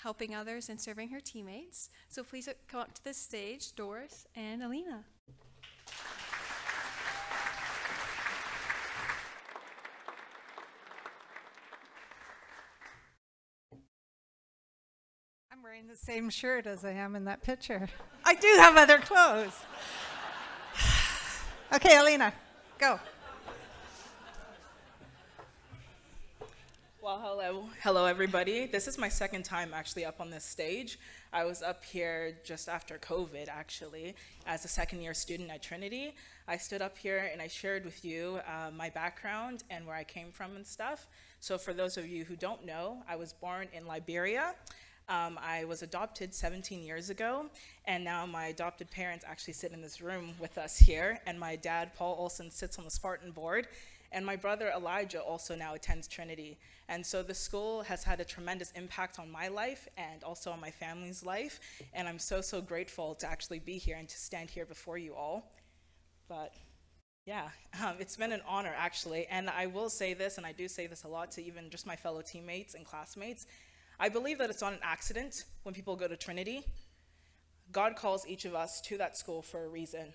helping others and serving her teammates. So please come up to this stage, Doris and Alina. I'm wearing the same shirt as I am in that picture. I do have other clothes. Okay, Alina, go. Well, hello everybody. This is my second time actually up on this stage. I was up here just after COVID actually, as a second-year student at Trinity. I stood up here and I shared with you my background and where I came from and stuff. So for those of you who don't know, I was born in Liberia. I was adopted 17 years ago, and now my adopted parents actually sit in this room with us here, and my dad, Paul Olsen, sits on the Spartan board. And my brother Elijah also now attends Trinity. And so the school has had a tremendous impact on my life and also on my family's life. And I'm so, so grateful to actually be here and to stand here before you all. But yeah, it's been an honor actually. And I will say this, and I do say this a lot to even just my fellow teammates and classmates. I believe that it's not an accident when people go to Trinity. God calls each of us to that school for a reason.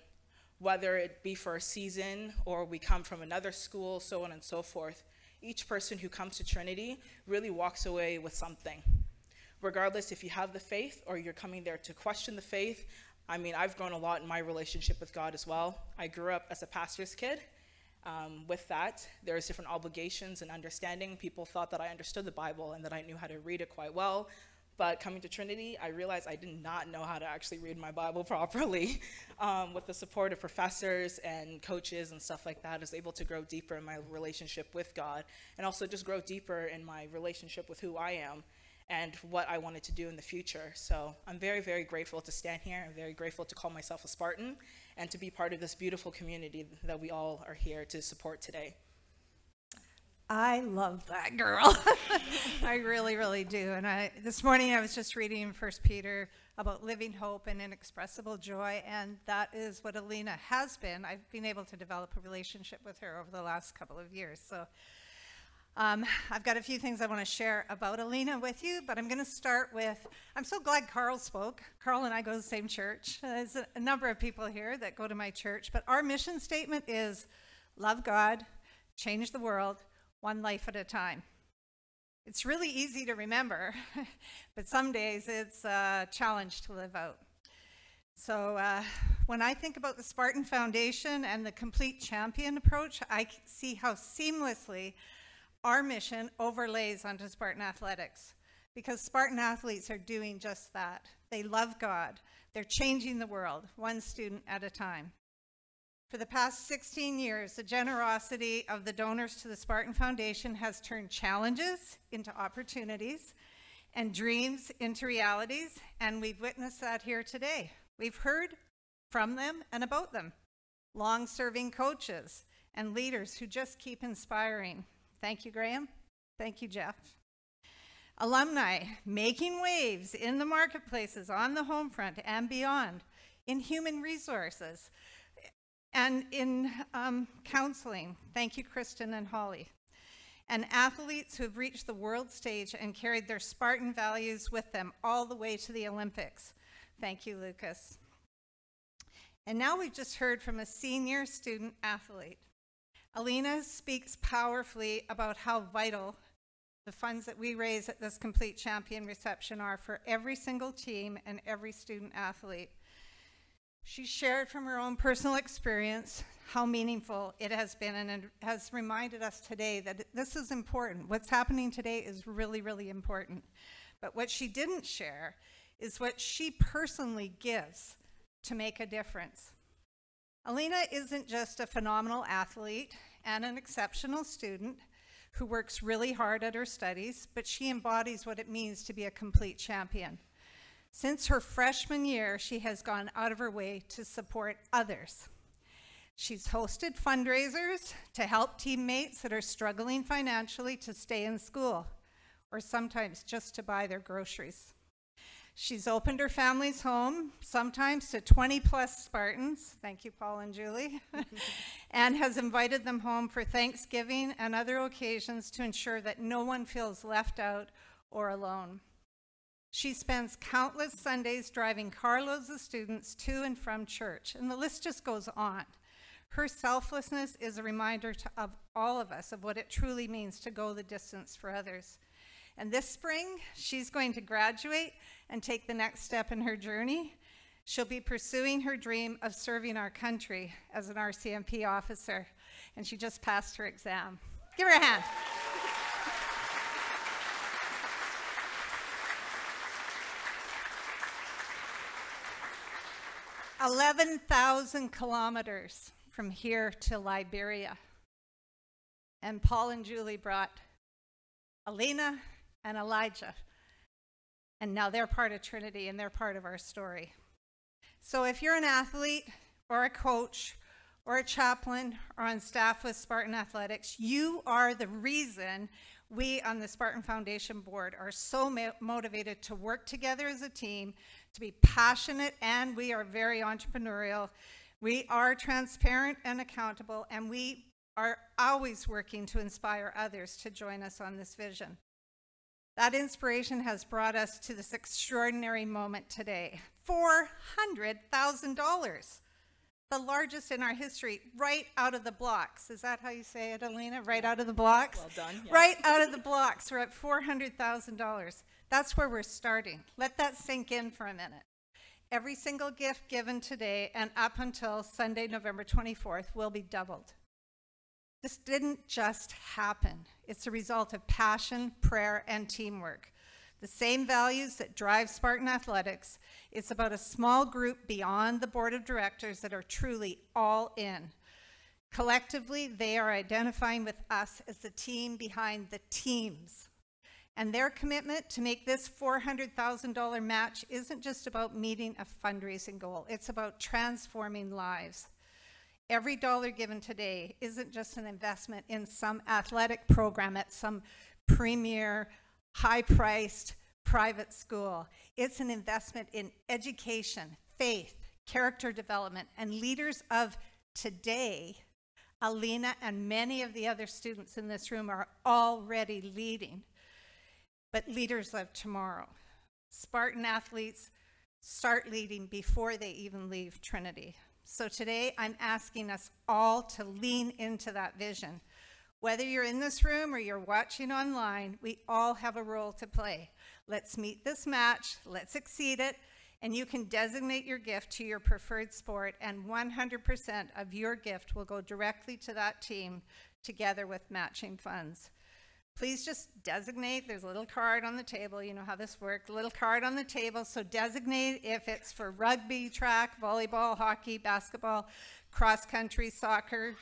Whether it be for a season or we come from another school, so on and so forth. Each person who comes to Trinity really walks away with something. Regardless if you have the faith or you're coming there to question the faith. I mean, I've grown a lot in my relationship with God as well. I grew up as a pastor's kid. With that, there's different obligations and understanding. People thought that I understood the Bible and that I knew how to read it quite well. But coming to Trinity, I realized I did not know how to actually read my Bible properly. With the support of professors and coaches and stuff like that, I was able to grow deeper in my relationship with God and also just grow deeper in my relationship with who I am and what I wanted to do in the future. So I'm very, very grateful to stand here. I'm very grateful to call myself a Spartan and to be part of this beautiful community that we all are here to support today. I love that girl. I really, really do. And this morning I was just reading 1 Peter about living hope and inexpressible joy, and that is what Alina has been. I've been able to develop a relationship with her over the last couple of years. So I've got a few things I want to share about Alina with you, but I'm going to start with, I'm so glad Carl spoke. Carl and I go to the same church. There's a number of people here that go to my church, but our mission statement is love God, change the world, one life at a time. It's really easy to remember, but some days it's a challenge to live out. So when I think about the Spartan Foundation and the complete champion approach, I see how seamlessly our mission overlays onto Spartan Athletics, because Spartan athletes are doing just that. They love God. They're changing the world, one student at a time. For the past 16 years, the generosity of the donors to the Spartan Foundation has turned challenges into opportunities and dreams into realities, and we've witnessed that here today. We've heard from them and about them, long-serving coaches and leaders who just keep inspiring. Thank you, Graham. Thank you, Jeff. Alumni making waves in the marketplaces, on the home front and beyond, in human resources, and in counseling. Thank you, Kristen and Holly. and athletes who have reached the world stage and carried their Spartan values with them all the way to the Olympics. Thank you, Lucas. And now we've just heard from a senior student athlete. Alina speaks powerfully about how vital the funds that we raise at this Complete Champion reception are for every single team and every student athlete. She shared from her own personal experience how meaningful it has been, and it has reminded us today that this is important. What's happening today is really, really important. But what she didn't share is what she personally gives to make a difference. Alina isn't just a phenomenal athlete and an exceptional student who works really hard at her studies, but she embodies what it means to be a complete champion. Since her freshman year, she has gone out of her way to support others. She's hosted fundraisers to help teammates that are struggling financially to stay in school, or sometimes just to buy their groceries. She's opened her family's home, sometimes to 20-plus Spartans, thank you, Paul and Julie, and has invited them home for Thanksgiving and other occasions to ensure that no one feels left out or alone. She spends countless Sundays driving carloads of students to and from church, and the list just goes on. Her selflessness is a reminder of all of us of what it truly means to go the distance for others. And this spring, she's going to graduate and take the next step in her journey. She'll be pursuing her dream of serving our country as an RCMP officer, and she just passed her exam. Give her a hand. "11,000 kilometers from here to Liberia." And Paul and Julie brought Alina and Elijah. And now they're part of Trinity, and they're part of our story. So if you're an athlete or a coach or a chaplain or on staff with Spartan Athletics, you are the reason we on the Spartan Foundation board are so motivated to work together as a team, to be passionate, and we are very entrepreneurial. We are transparent and accountable, and we are always working to inspire others to join us on this vision. That inspiration has brought us to this extraordinary moment today. $400,000, the largest in our history, right out of the blocks. Is that how you say it, Alina? Right out of the blocks? Well done. Yes. Right out of the blocks. We're at $400,000. That's where we're starting. Let that sink in for a minute. Every single gift given today and up until Sunday, November 24th will be doubled. This didn't just happen. It's a result of passion, prayer, and teamwork. The same values that drive Spartan Athletics. It's about a small group beyond the board of directors that are truly all in. Collectively, they are identifying with us as the team behind the teams. And their commitment to make this $400,000 match isn't just about meeting a fundraising goal. It's about transforming lives. Every dollar given today isn't just an investment in some athletic program at some premier, high-priced private school. It's an investment in education, faith, character development, and leaders of today. Alina and many of the other students in this room are already leading, but leaders of tomorrow. Spartan athletes start leading before they even leave Trinity. So today, I'm asking us all to lean into that vision. Whether you're in this room or you're watching online, we all have a role to play. Let's meet this match, let's exceed it, and you can designate your gift to your preferred sport, and 100% of your gift will go directly to that team together with matching funds. Please just designate. There's a little card on the table. You know how this works. A little card on the table. So designate if it's for rugby, track, volleyball, hockey, basketball, cross country, soccer,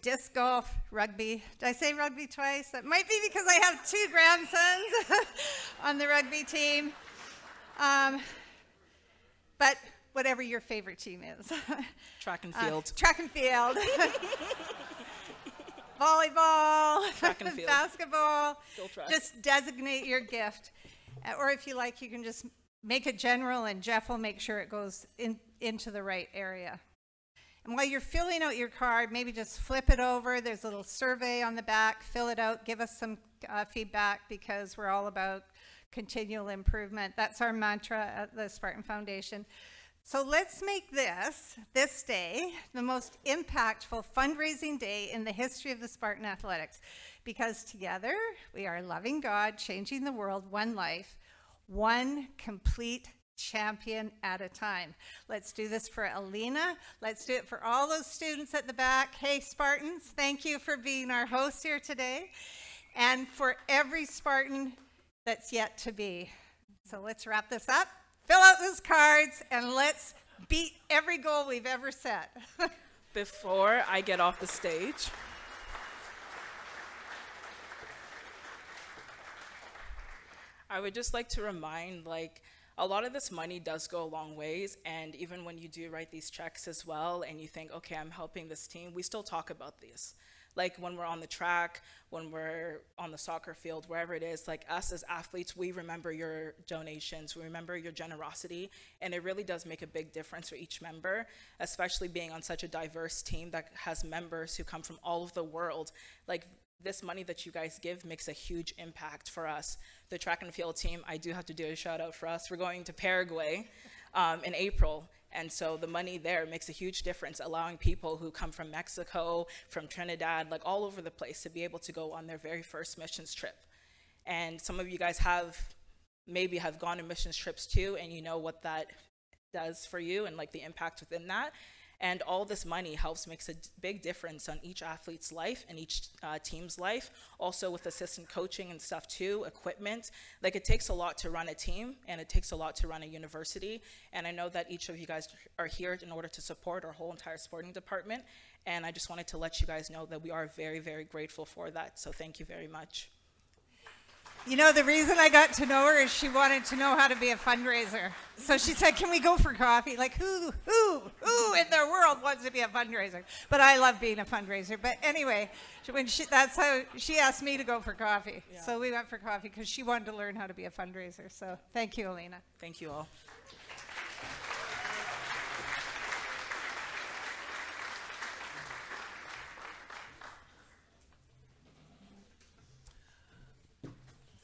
disc golf, rugby. Did I say rugby twice? That might be because I have 2 grandsons on the rugby team. But whatever your favorite team is. Track and field. Track and field. Volleyball, track and field. Basketball, just designate your gift. Or if you like, you can just make it general and Jeff will make sure it goes into the right area. And while you're filling out your card, maybe just flip it over. There's a little survey on the back. Fill it out. Give us some feedback, because we're all about continual improvement. That's our mantra at the Spartan Foundation. So let's make this day, the most impactful fundraising day in the history of the Spartan Athletics, because together we are loving God, changing the world, one life, one complete champion at a time. Let's do this for Alina. Let's do it for all those students at the back. Hey, Spartans, thank you for being our hosts here today, and for every Spartan that's yet to be. So let's wrap this up. Fill out those cards, and let's beat every goal we've ever set. Before I get off the stage, I would just like to remind, like, a lot of this money does go a long ways, and even when you do write these checks as well, and you think, okay, I'm helping this team, we still talk about these. Like when we're on the track, when we're on the soccer field, wherever it is, like us as athletes, we remember your donations, we remember your generosity, and it really does make a big difference for each member, especially being on such a diverse team that has members who come from all over the world. Like, this money that you guys give makes a huge impact for us. The track and field team, I do have to do a shout out for us. We're going to Paraguay in April. And so the money there makes a huge difference, allowing people who come from Mexico, from Trinidad, like all over the place, to be able to go on their very first missions trip. And some of you guys maybe have gone on missions trips too, and you know what that does for you and like the impact within that. And all this money makes a big difference on each athlete's life and each team's life. Also with assistant coaching and stuff too, equipment. Like, it takes a lot to run a team, and it takes a lot to run a university. And I know that each of you guys are here in order to support our whole entire sporting department. And I just wanted to let you guys know that we are very, very grateful for that. So thank you very much. You know, the reason I got to know her is she wanted to know how to be a fundraiser. So she said, can we go for coffee? Like, who in their world wants to be a fundraiser? But I love being a fundraiser. But anyway, that's how she asked me to go for coffee. Yeah. So we went for coffee because she wanted to learn how to be a fundraiser. So thank you, Alina. Thank you all.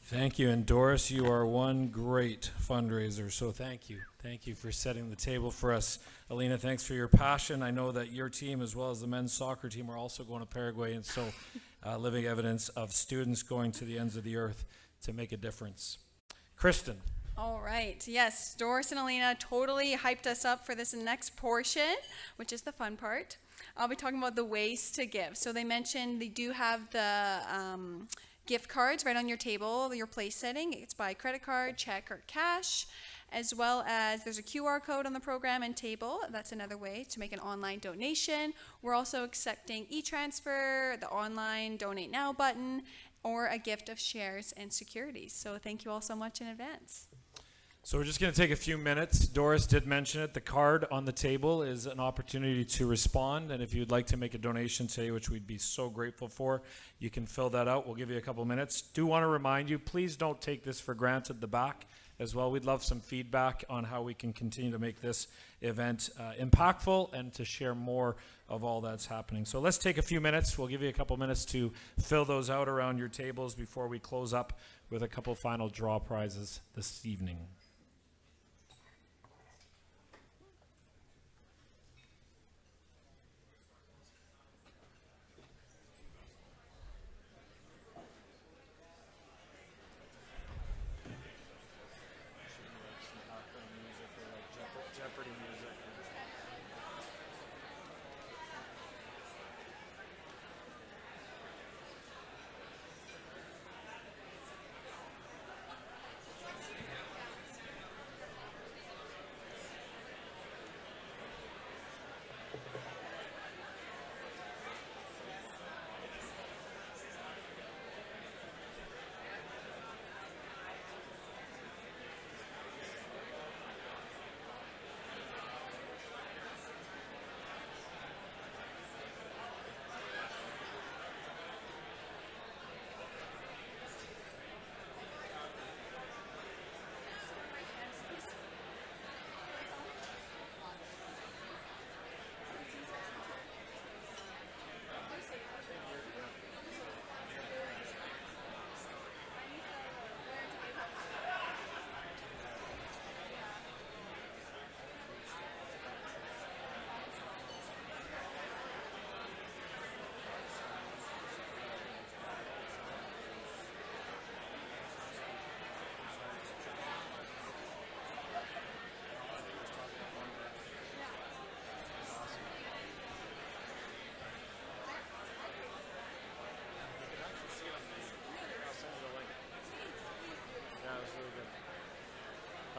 Thank you. And Doris, you are one great fundraiser, so thank you. Thank you for setting the table for us. Alina, thanks for your passion. I know that your team, as well as the men's soccer team, are also going to Paraguay, and so living evidence of students going to the ends of the earth to make a difference. Kristen. All right. Yes, Doris and Alina totally hyped us up for this next portion, which is the fun part. I'll be talking about the ways to give. So they mentioned they do have the gift cards right on your table, your place setting. It's by credit card, check, or cash, as well as there's a QR code on the program and table. That's another way to make an online donation. We're also accepting e-transfer, the online donate now button, or a gift of shares and securities. So thank you all so much in advance. So we're just going to take a few minutes. Doris did mention it. The card on the table is an opportunity to respond. And if you'd like to make a donation today, which we'd be so grateful for, you can fill that out. We'll give you a couple minutes. Do want to remind you, please don't take this for granted, the back as well. We'd love some feedback on how we can continue to make this event impactful and to share more of all that's happening. So let's take a few minutes. We'll give you a couple minutes to fill those out around your tables before we close up with a couple final draw prizes this evening.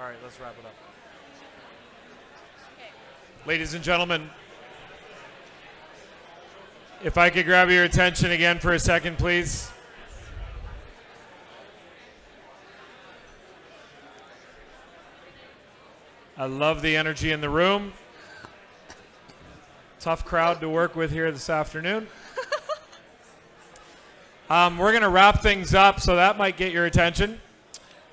All right, let's wrap it up. Ladies and gentlemen, if I could grab your attention again for a second, please. I love the energy in the room. Tough crowd to work with here this afternoon. We're going to wrap things up, so that might get your attention.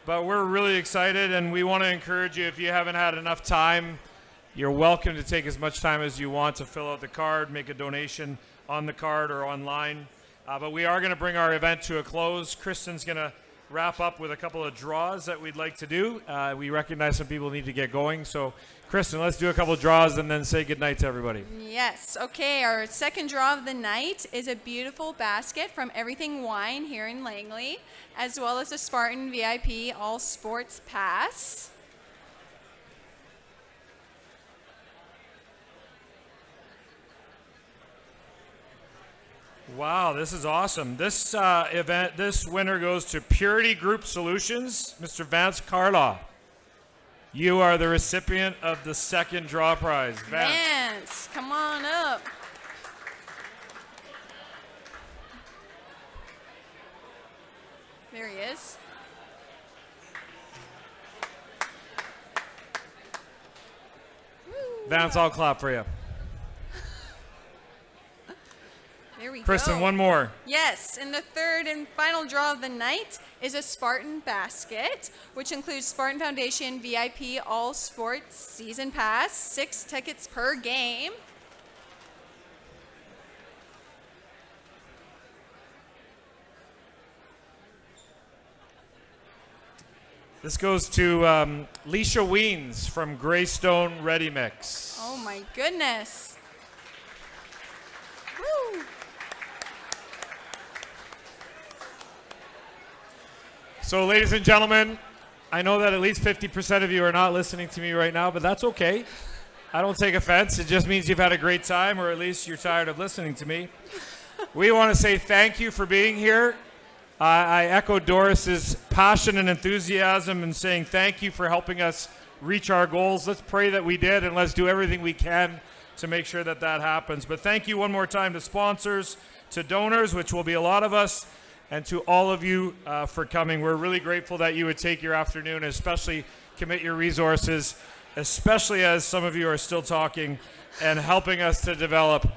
But we're really excited, and we want to encourage you, if you haven't had enough time, you're welcome to take as much time as you want to fill out the card, make a donation on the card or online. But we are going to bring our event to a close. Kristen's going to wrap up with a couple of draws that we'd like to do. We recognize some people need to get going. So, Kristen, let's do a couple of draws and then say goodnight to everybody. Yes. Okay, our second draw of the night is a beautiful basket from Everything Wine here in Langley, as well as a Spartan VIP All Sports Pass. Wow, this is awesome. This event, this winner goes to Purity Group Solutions, Mr. Vance Carlaw. You are the recipient of the second draw prize. Vance, come on up. There he is. Vance, I'll clap for you. There we Kristen, go. one more. Yes, and the third and final draw of the night is a Spartan basket, which includes Spartan Foundation VIP All Sports Season Pass, 6 tickets per game. This goes to Leisha Weens from Greystone Ready Mix. Oh my goodness. Woo. So, ladies and gentlemen, I know that at least 50% of you are not listening to me right now, but that's okay. I don't take offense. It just means you've had a great time, or at least you're tired of listening to me. We want to say thank you for being here. I echo Doris's passion and enthusiasm in saying thank you for helping us reach our goals. Let's pray that we did, and let's do everything we can to make sure that that happens. But thank you one more time to sponsors, to donors, which will be a lot of us, and to all of you for coming. We're really grateful that you would take your afternoon and especially commit your resources, especially as some of you are still talking and helping us to develop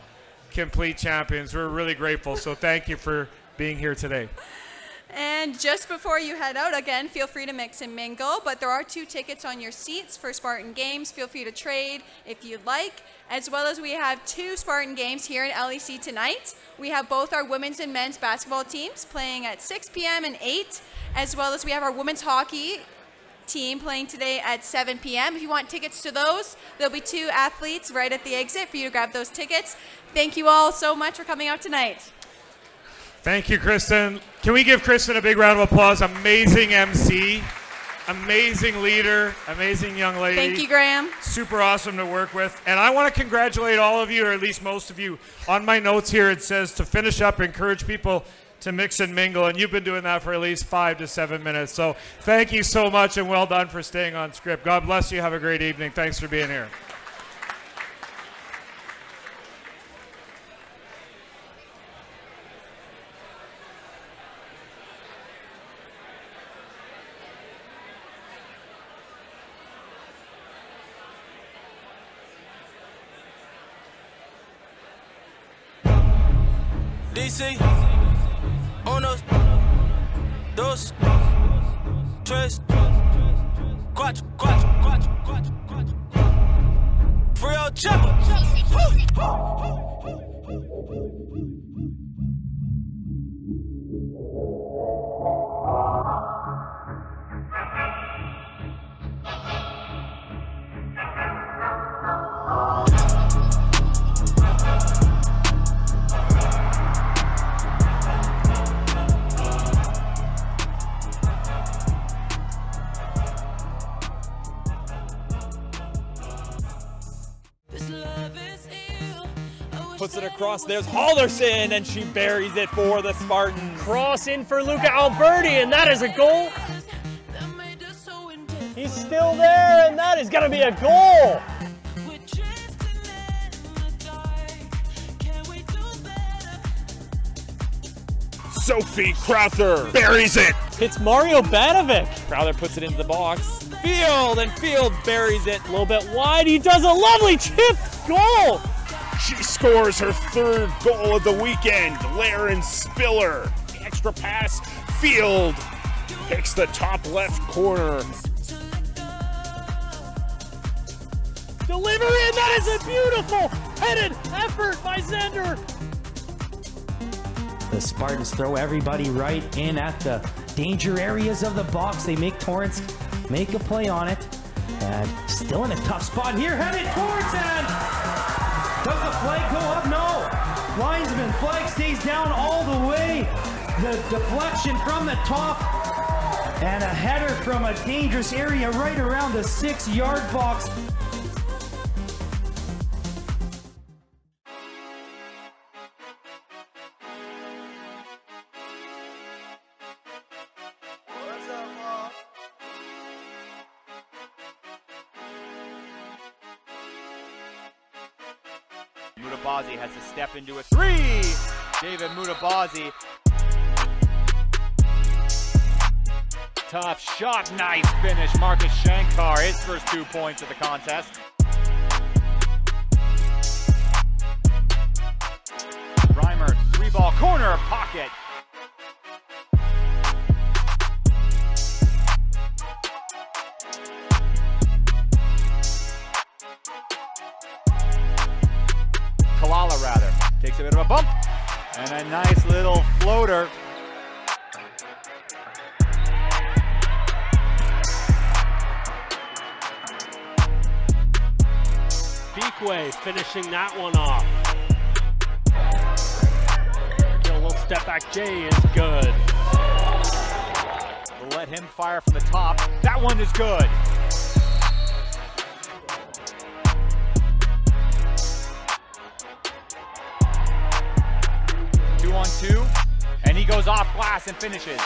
complete champions. We're really grateful. So thank you for being here today. And just before you head out, again, feel free to mix and mingle, but there are 2 tickets on your seats for Spartan Games. Feel free to trade if you'd like, as well as we have 2 Spartan Games here at LEC tonight. We have both our women's and men's basketball teams playing at 6 p.m. and 8, as well as we have our women's hockey team playing today at 7 p.m. If you want tickets to those, there'll be 2 athletes right at the exit for you to grab those tickets. Thank you all so much for coming out tonight. Thank you, Kristen. Can we give Kristen a big round of applause? Amazing MC, amazing leader, amazing young lady. Thank you, Graham. Super awesome to work with. And I want to congratulate all of you, or at least most of you. On my notes here, it says to finish up, encourage people to mix and mingle. And you've been doing that for at least 5 to 7 minutes. So thank you so much, and well done for staying on script. God bless you. Have a great evening. Thanks for being here. DC, uno, dos, tres, cuatro, cuatro, cuatro, cuatro, cuatro. Free old chopper. Puts it across. There's Hallerson, and she buries it for the Spartans. Cross in for Luca Alberti, and that is a goal. He's still there, and that is going to be a goal. Sophie Crowther buries it. It's Mario Banovic. Crowther puts it into the box. Field buries it. A little bit wide. He does a lovely chip goal. She scores her 3rd goal of the weekend. Laren Spiller. Extra pass. Field picks the top left corner. Delivery, and that is a beautiful headed effort by Zender. The Spartans throw everybody right in at the danger areas of the box. They make Torrance make a play on it. And still in a tough spot here, headed towards, and does the flag go up? No. Linesman flag stays down all the way. The deflection from the top and a header from a dangerous area right around the 6-yard box. Mutabazi has to step into a 3. David Mutabazi. Tough shot, nice finish. Marcus Shankar, his first 2 points of the contest. Reimer, 3-ball corner, pocket. Kalala rather, takes a bit of a bump, and a nice little floater. Beakway finishing that one off. A little step back J is good. We'll let him fire from the top. That one is good. Two on two, and he goes off glass and finishes.